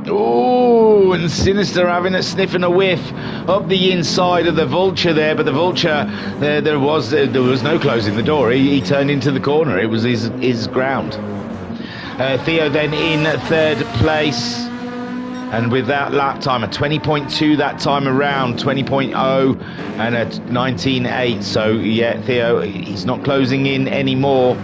Oh, and Sinister having a sniff and a whiff up the inside of the Vulture there, but the Vulture, there was no closing the door. He turned into the corner. It was his ground. Theo then in 3rd place, and with that lap time, a 20.2 that time around, 20.0 and a 19.8. So yeah, Theo, he's not closing in any more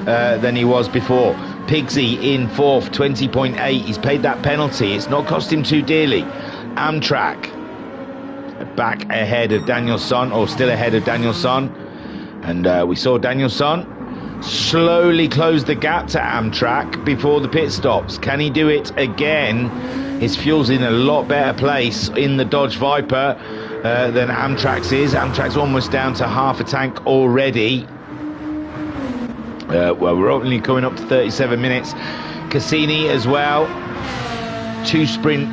than he was before. Pigsy in 4th, 20.8. He's paid that penalty. It's not cost him too dearly. Amtrak back ahead of Danielson, or still ahead of Danielson. And we saw Danielson slowly close the gap to Amtrak before the pit stops. Can he do it again? His fuel's in a lot better place in the Dodge Viper than Amtrak's is. Amtrak's almost down to half a tank already. Well, we're only coming up to 37 minutes. Cassini as well. 2 sprint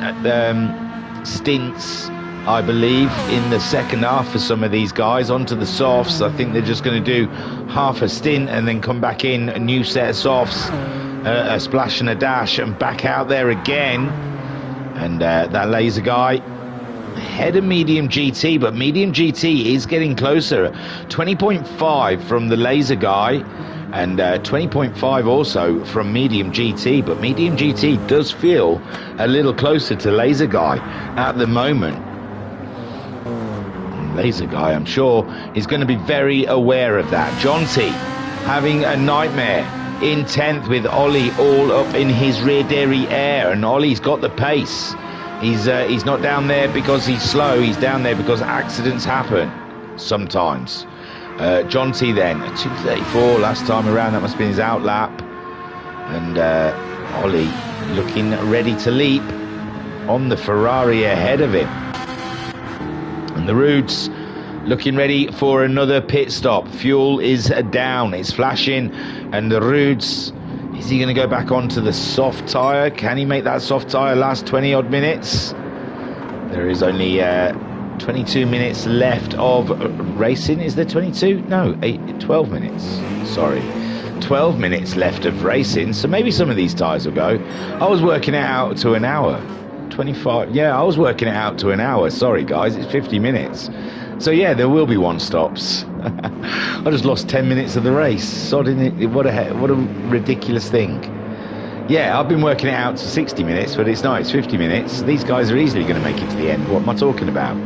stints, I believe, in the second half for some of these guys. Onto the softs. I think they're just going to do half a stint and then come back in, a new set of softs, a splash and a dash, and back out there again. And that laser guy ahead of medium GT, but medium GT is getting closer. 20.5 from the laser guy. And 20.5 also from Medium GT, but Medium GT does feel a little closer to Laser Guy at the moment. Laser Guy, I'm sure, is going to be very aware of that. John T having a nightmare in 10th with Ollie all up in his rear derriere, and Ollie's got the pace. He's not down there because he's slow, he's down there because accidents happen sometimes. John T then, 2:34 last time around, that must have been his out lap. And Ollie looking ready to leap on the Ferrari ahead of him. And the Roods looking ready for another pit stop. Fuel is down, it's flashing, and the Roods, is he going to go back onto the soft tyre? Can he make that soft tyre last 20 odd minutes? There is only 22 minutes left of racing. Is there 22? No, 12 minutes. Sorry. 12 minutes left of racing, so maybe some of these tyres will go. I was working it out to an hour. 25. Yeah, I was working it out to an hour. Sorry, guys, it's 50 minutes. So, yeah, there will be one stops. I just lost 10 minutes of the race. What a ridiculous thing. Yeah, I've been working it out to 60 minutes, but it's not. It's 50 minutes. These guys are easily going to make it to the end. What am I talking about?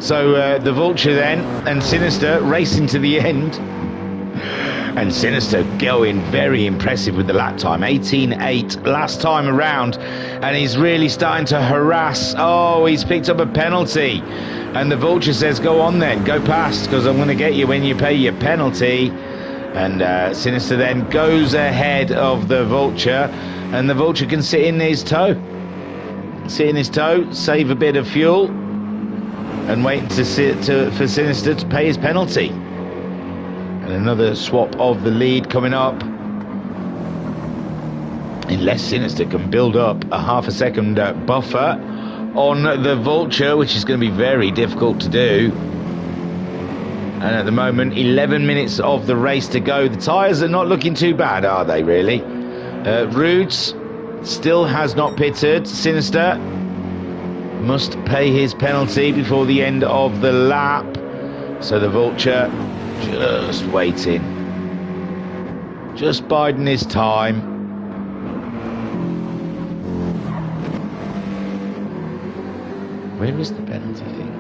So the Vulture then, and Sinister racing to the end. And Sinister going very impressive with the lap time. 18.8 last time around. And he's really starting to harass. Oh, he's picked up a penalty. And the Vulture says, go on then, go past, because I'm going to get you when you pay your penalty. And Sinister then goes ahead of the Vulture. And the Vulture can sit in his toe. Sit in his toe, save a bit of fuel. And wait for Sinister to pay his penalty. And another swap of the lead coming up. Unless Sinister can build up a half a second buffer on the Vulture, which is going to be very difficult to do. And at the moment, 11 minutes of the race to go. The tyres are not looking too bad, are they, really? Roods still has not pitted. Sinister must pay his penalty before the end of the lap. So the Vulture just waiting, just biding his time. Where is the penalty thing?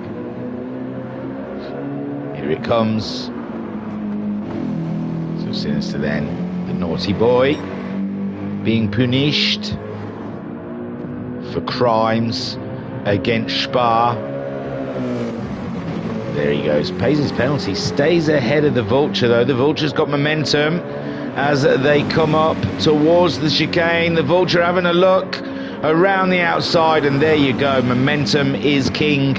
Here it comes. So Sinister then, the naughty boy, being punished for crimes against Spa. There he goes, pays his penalty, stays ahead of the Vulture though. The Vulture's got momentum as they come up towards the chicane. The Vulture having a look around the outside, and there you go, momentum is king.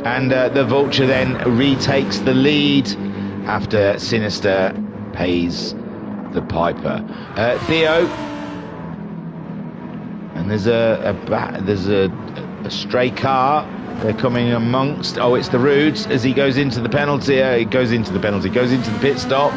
And the Vulture then retakes the lead after Sinister pays the piper. Theo, and there's a stray car. They're coming amongst. Oh, it's the Roods as he goes into the penalty. Goes into the pit stop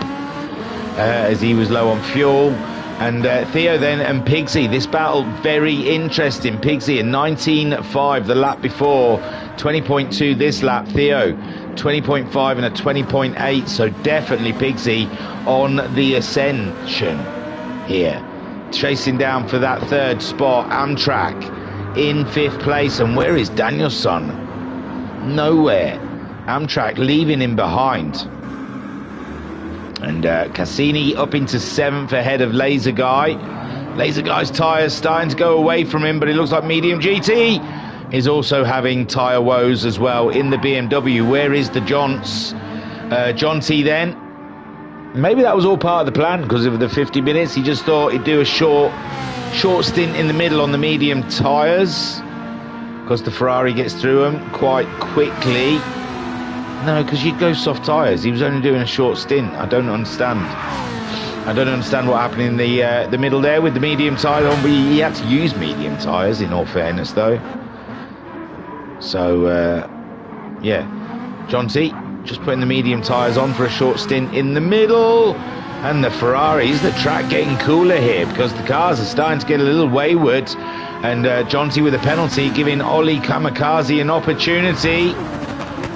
as he was low on fuel. And Theo then and Pigsy. This battle very interesting. Pigsy in 19.5 the lap before, 20.2 this lap. Theo 20.5 and a 20.8. So definitely Pigsy on the ascension here, chasing down for that third spot. Amtrak in 5th place. And where is Danielson? Nowhere. Amtrak leaving him behind. And Cassini up into 7th ahead of Laser Guy. Laser Guy's tyres starting to go away from him, but it looks like Medium GT is also having tyre woes as well in the BMW. Where is the Johns? John T then. Maybe that was all part of the plan because of the 50 minutes. He just thought he'd do a short stint in the middle on the medium tyres, because the Ferrari gets through them quite quickly. No, because you'd go soft tyres. He was only doing a short stint. I don't understand what happened in the middle there with the medium tyres on. But he had to use medium tyres, in all fairness, though. So, yeah, John T just putting the medium tyres on for a short stint in the middle. And the Ferraris, the track getting cooler here because the cars are starting to get a little wayward. And John T with a penalty, giving Ollie Kamikaze an opportunity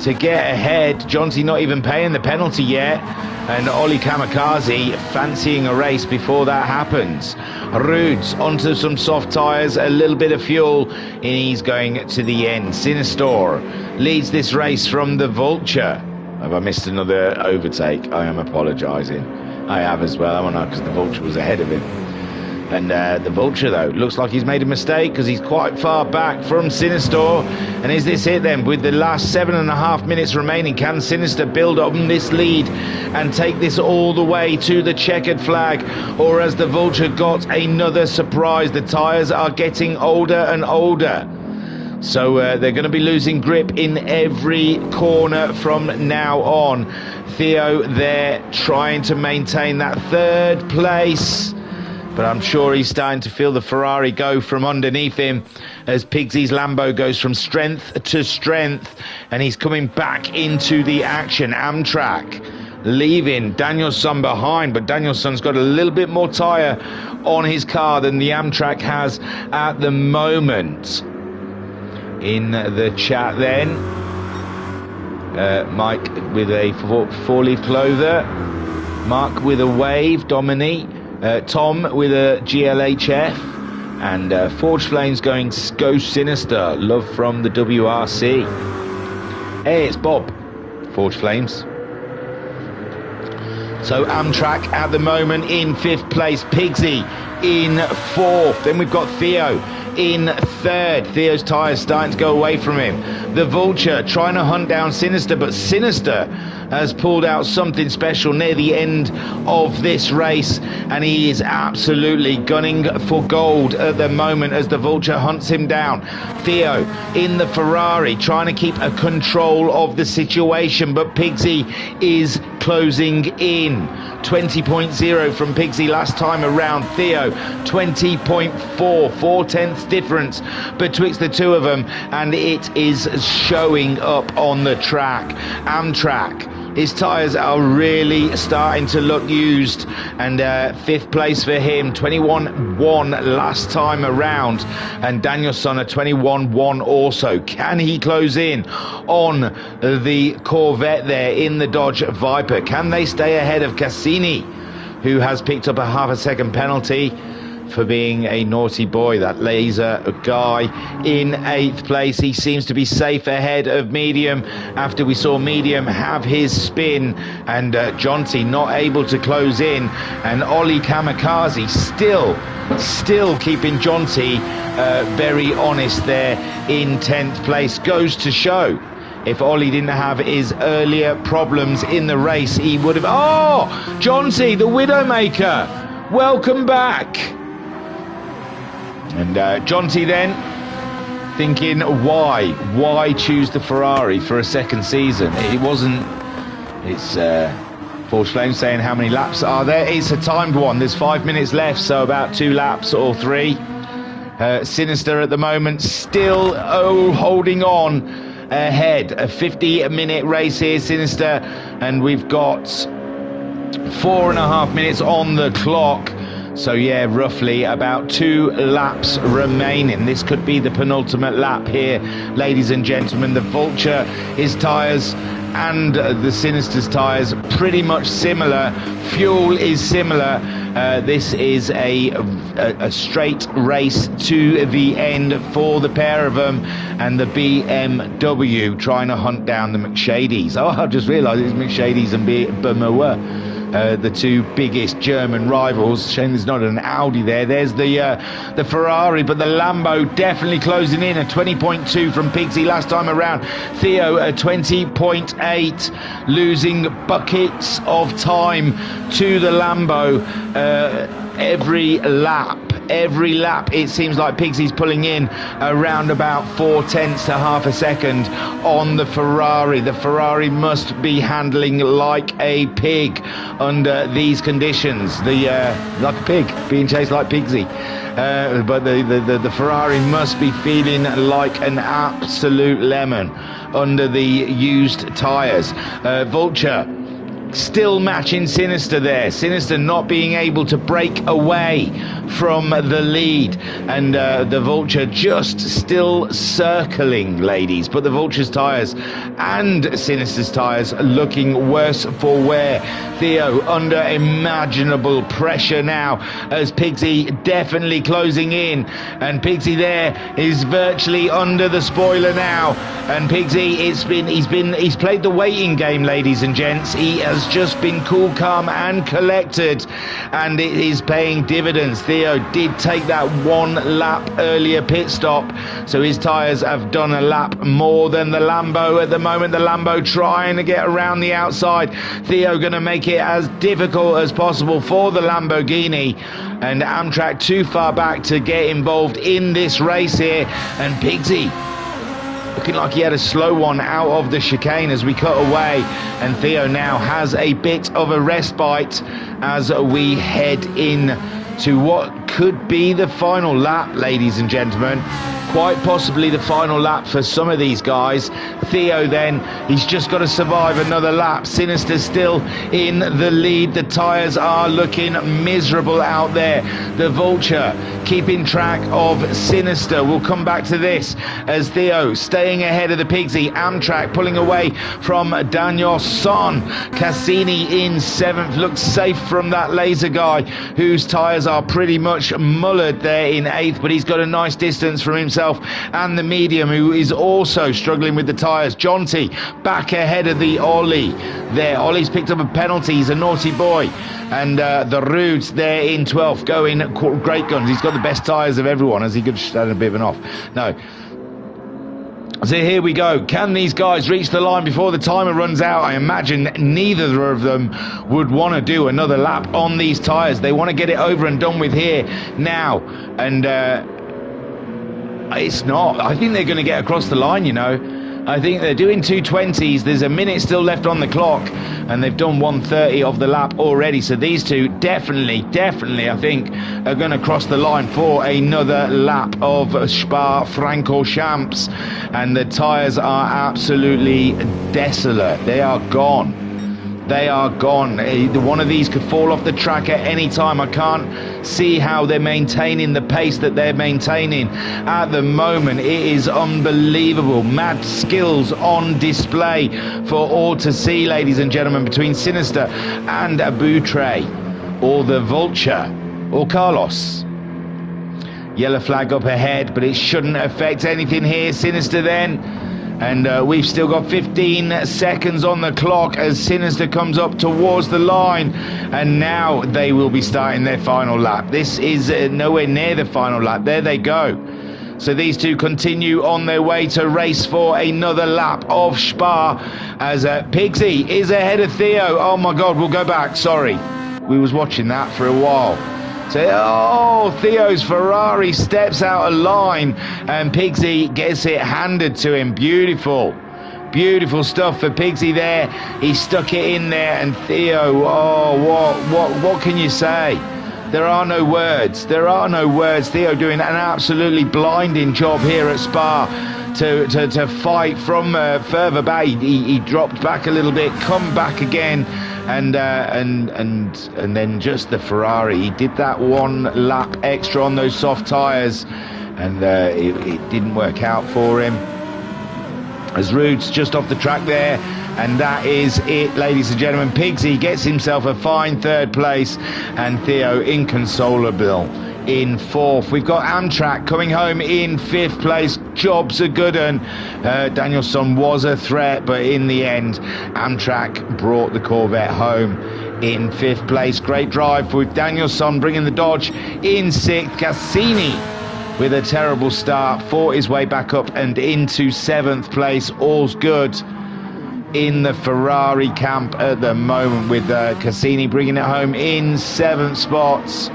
to get ahead. Jonty not even paying the penalty yet, and Ollie Kamikaze fancying a race before that happens. Rudes onto some soft tyres, a little bit of fuel, and he's going to the end. Sinistor leads this race from the Vulture. Have I missed another overtake? I am apologising. I have as well, haven't I? Because the Vulture was ahead of him. And the Vulture, though, looks like he's made a mistake because he's quite far back from Sinistor. And is this it then? With the last 7.5 minutes remaining, can Sinister build on this lead and take this all the way to the checkered flag? Or has the Vulture got another surprise? The tyres are getting older and older. So they're going to be losing grip in every corner from now on. Theo there trying to maintain that third place. But I'm sure he's starting to feel the Ferrari go from underneath him as Pigsy's Lambo goes from strength to strength, and he's coming back into the action. Amtrak leaving Danielson behind, but Danielson's got a little bit more tyre on his car than the Amtrak has at the moment. In the chat then, Mike with a four-leaf clover, Mark with a wave, Dominique, Tom with a GLHF, and Forge Flames going Go Sinister, love from the WRC. Hey, it's Bob, Forge Flames. So Amtrak at the moment in 5th place, Pigsy in 4th, then we've got Theo in 3rd. Theo's tyres starting to go away from him. The Vulture trying to hunt down Sinister, but Sinister has pulled out something special near the end of this race, and he is absolutely gunning for gold at the moment as the Vulture hunts him down. Theo in the Ferrari trying to keep a control of the situation, but Pigsy is closing in. 20.0 from Pigsy last time around. Theo 20.4, 4/10 difference betwixt the two of them, and it is showing up on the track. Amtrak, his tyres are really starting to look used, and 5th place for him, 21.1 last time around, and Danielson a 21.1 also. Can he close in on the Corvette there in the Dodge Viper? Can they stay ahead of Cassini, who has picked up a ½ second penalty for being a naughty boy? That laser guy in 8th place. He seems to be safe ahead of Medium after we saw Medium have his spin, and Jonty not able to close in, and Ollie Kamikaze still keeping Jonty very honest there in 10th place. Goes to show, if Ollie didn't have his earlier problems in the race, he would have... Oh, Jonty, the Widowmaker, welcome back. And Jonty then thinking, why choose the Ferrari for a second season? It wasn't... It's Forge Flame saying how many laps are there. It's a timed one. There's 5 minutes left, so about 2 laps or 3. Sinister at the moment still holding on ahead. A 50-minute race here, Sinister, and we've got 4.5 minutes on the clock. So yeah, roughly about 2 laps remaining. This could be the penultimate lap here, ladies and gentlemen. The Vulture, his tyres and the Sinister's tyres pretty much similar. Fuel is similar. This is a straight race to the end for the pair of them, and the BMW trying to hunt down the McShadies. Oh, I just realised it's McShadies and BMW. The two biggest German rivals. Shame there's not an Audi there. There's the Ferrari, but the Lambo definitely closing in. A 20.2 from Pigsy last time around. Theo a 20.8, losing buckets of time to the Lambo every lap. Every lap it seems like Pigsy's pulling in around about 4/10 to ½ a second on the Ferrari. The Ferrari must be handling like a pig under these conditions. Like a pig, being chased like Pigsy. But the Ferrari must be feeling like an absolute lemon under the used tyres. Vulture still matching Sinister there. Sinister not being able to break away from the lead, and the Vulture just still circling, ladies, but the Vulture's tyres and Sinister's tyres looking worse for wear. Theo under imaginable pressure now as Pigsy definitely closing in, and Pigsy there is virtually under the spoiler now, and Pigsy, he's played the waiting game, ladies and gents. He has just been cool, calm and collected, and it is paying dividends. Theo did take that 1 lap earlier pit stop, so his tyres have done a lap more than the Lambo at the moment. The Lambo trying to get around the outside. Theo going to make it as difficult as possible for the Lamborghini, and Amtrak too far back to get involved in this race here, and Pigsy looking like he had a slow one out of the chicane as we cut away, and Theo now has a bit of a respite as we head in to what could be the final lap, ladies and gentlemen. Quite possibly the final lap for some of these guys. Theo then, he's just got to survive another lap. Sinister still in the lead. The tyres are looking miserable out there. The Vulture keeping track of Sinister. We'll come back to this as Theo staying ahead of the Pigsy. Amtrak pulling away from Daniel Son. Cassini in 7th, looks safe from that laser guy whose tyres are pretty much mullered there in 8th, but he's got a nice distance from himself and the medium, who is also struggling with the tyres. Jonty back ahead of the Ollie there. Ollie's picked up a penalty, he's a naughty boy, and the Rudes there in 12th going great guns. He's got the best tyres of everyone, as he could have had a bit of an off. No. So here we go. Can these guys reach the line before the timer runs out? I imagine neither of them would want to do another lap on these tyres. They want to get it over and done with here now, and it's not. I think they're going to get across the line, you know. I think they're doing 2:20s. There's a minute still left on the clock, and they've done 1:30 of the lap already. So these two definitely, I think, are going to cross the line for another lap of Spa-Francorchamps. And the tyres are absolutely desolate. They are gone. They are gone. One of these could fall off the track at any time. I can't see how they're maintaining the pace that they're maintaining at the moment. It is unbelievable. Mad skills on display for all to see, ladies and gentlemen, between Sinister and Abutre, or the Vulture, or Carlos. Yellow flag up ahead, but it shouldn't affect anything here. Sinister then. And we've still got 15 seconds on the clock as Sinister comes up towards the line. And now they will be starting their final lap. This is nowhere near the final lap. There they go. So these two continue on their way to race for another lap of Spa, as Pigsy is ahead of Theo. Oh my God, we'll go back. Sorry. We was watching that for a while. So, Theo's Ferrari steps out of line, and Pigsy gets it handed to him. Beautiful stuff for Pigsy there. He stuck it in there, and Theo, what can you say? There are no words. Theo doing an absolutely blinding job here at Spa to fight from further back. He dropped back a little bit, come back again. And then just the Ferrari. He did that 1 lap extra on those soft tyres, and it didn't work out for him. As Rude's just off the track there, and that is it, ladies and gentlemen. Pigsy gets himself a fine 3rd place, and Theo inconsolable in 4th. We've got Amtrak coming home in 5th place. Job's a good one. Danielson was a threat, but in the end, Amtrak brought the Corvette home in 5th place. Great drive with Danielson bringing the Dodge in 6th. Cassini with a terrible start fought his way back up and into 7th place. All's good in the Ferrari camp at the moment, with Cassini bringing it home in 7th spots,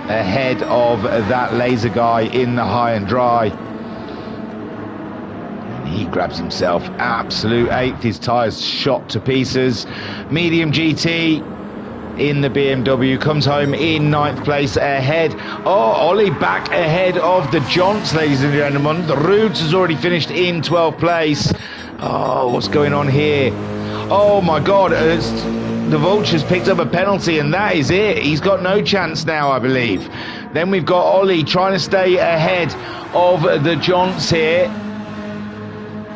ahead of that laser guy in the high and dry. And he grabs himself absolute 8th. His tyres shot to pieces. Medium GT in the BMW comes home in 9th place, ahead. Ollie back ahead of the Jonts, ladies and gentlemen. The Rudes has already finished in 12th place. What's going on here? Oh my God, the Vulture's picked up a penalty, and that is it. He's got no chance now, I believe. Then we've got Ollie trying to stay ahead of the Jonts here.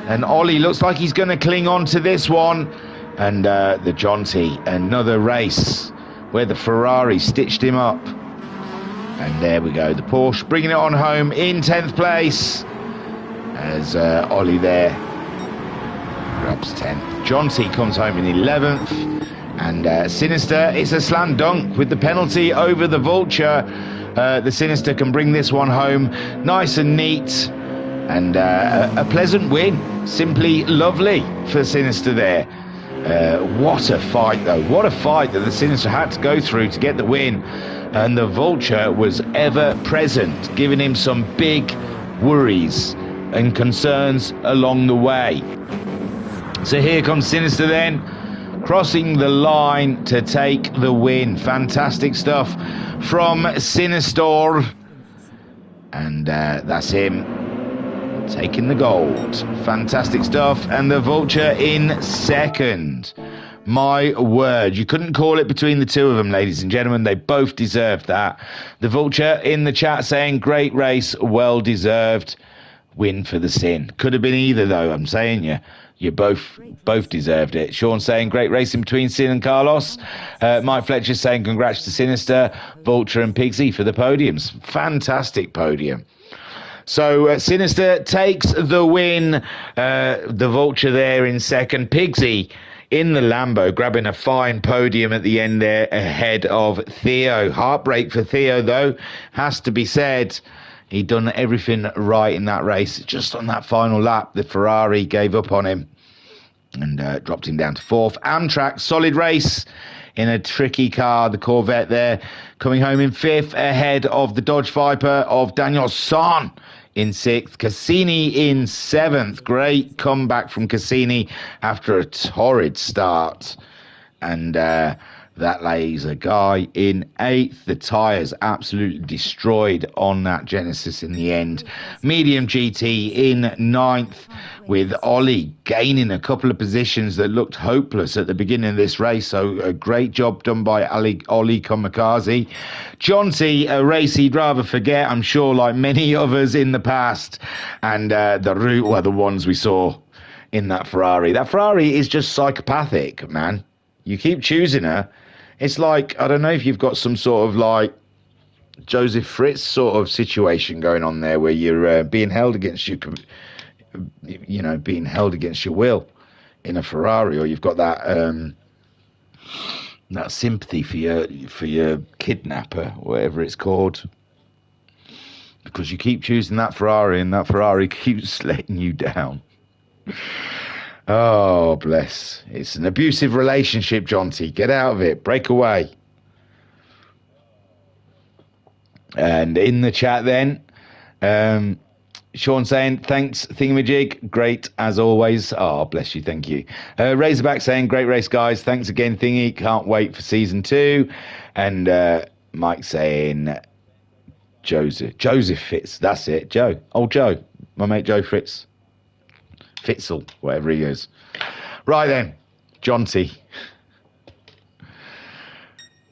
And Ollie looks like he's going to cling on to this one. And the Jonty, another race where the Ferrari stitched him up. And there we go, the Porsche bringing it on home in 10th place. As Ollie there grabs 10th. Jonty comes home in 11th. And Sinister, it's a slam dunk with the penalty over the Vulture. The Sinister can bring this one home nice and neat. And a pleasant win. Simply lovely for Sinister there. What a fight, though. What a fight that the Sinister had to go through to get the win. And the Vulture was ever present, giving him some big worries and concerns along the way. So here comes Sinister then, crossing the line to take the win. Fantastic stuff from Sinister. And that's him taking the gold. Fantastic stuff. And the Vulture in second. My word, you couldn't call it between the two of them, ladies and gentlemen. They both deserved that. The Vulture in the chat saying, great race, well deserved. Win for the Sin. Could have been either, though. I'm saying you both deserved it. Sean saying, great racing between Sin and Carlos. Mike Fletcher saying, congrats to Sinister, Vulture and Pigsy for the podiums. Fantastic podium. So Sinister takes the win. The Vulture there in second. Pigsy in the Lambo, grabbing a fine podium at the end there ahead of Theo. Heartbreak for Theo, though, has to be said. He'd done everything right in that race. Just on that final lap, the Ferrari gave up on him and dropped him down to fourth. Amtrak, solid race in a tricky car. The Corvette there coming home in fifth ahead of the Dodge Viper of Daniel Son in sixth. Cassini in seventh. Great comeback from Cassini after a torrid start. And that lays a guy in eighth. The tyres absolutely destroyed on that Genesis in the end. Medium GT in ninth, with Ollie gaining a couple of positions that looked hopeless at the beginning of this race. So a great job done by Ollie Kamikaze. Jonty, a race he'd rather forget, I'm sure, like many others in the past. And the Root were the ones we saw in that Ferrari. That Ferrari is just psychopathic, man. You keep choosing her. It's like, I don't know if you've got some sort of like Joseph Fritz sort of situation going on there where you're being held against being held against your will in a Ferrari, or you've got that that sympathy for your kidnapper, whatever it's called, because you keep choosing that Ferrari and that Ferrari keeps letting you down. Oh, bless. It's an abusive relationship, Jonty. Get out of it. Break away. And in the chat then, Sean saying, thanks, Thingamajig. Great, as always. Oh, bless you. Thank you. Razorback saying, great race, guys. Thanks again, Thingy. Can't wait for season 2. And Mike saying, Joseph Fitz. That's it. Joe. Old Joe. My mate Joe Fitz. Fitzel, whatever he is. Right then, Jonty.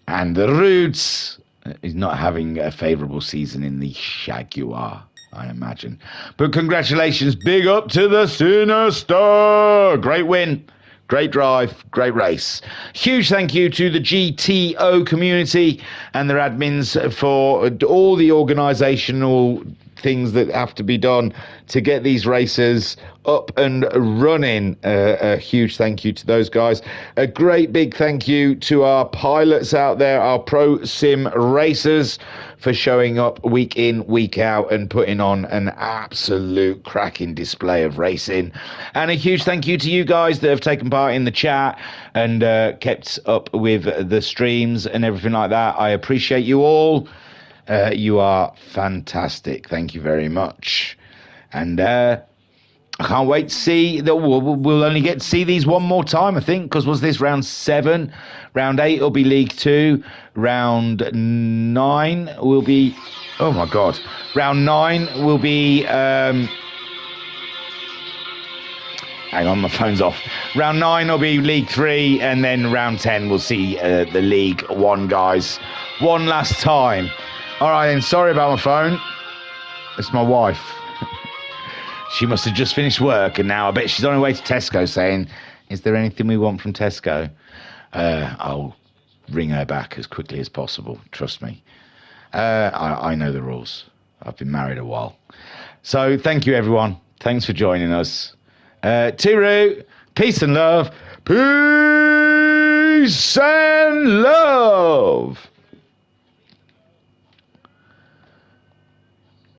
And the Roots is not having a favourable season in the Jaguar, I imagine. But congratulations, big up to the Sinister. Great win, great drive, great race. Huge thank you to the GTO community and their admins for all the organisational things that have to be done to get these races up and running. A huge thank you to those guys. A great big thank you to our pilots out there, our pro sim racers, for showing up week in, week out and putting on an absolute cracking display of racing. And a huge thank you to you guys that have taken part in the chat and kept up with the streams and everything like that. I appreciate you all. You are fantastic. Thank you very much. And I can't wait to see that. We'll only get to see these one more time, I think, because was this round 7? Round 8 will be League 2. Round 9 will be... Oh, my God. Round 9 will be... hang on, my phone's off. Round 9 will be League 3, and then round 10 we'll see the League 1 guys one last time All right, then. Sorry about my phone. It's my wife. She must have just finished work, and now I bet she's on her way to Tesco saying, is there anything we want from Tesco? I'll ring her back as quickly as possible. Trust me. I know the rules. I've been married a while. So thank you, everyone. Thanks for joining us. Tiru, peace and love. Peace and love.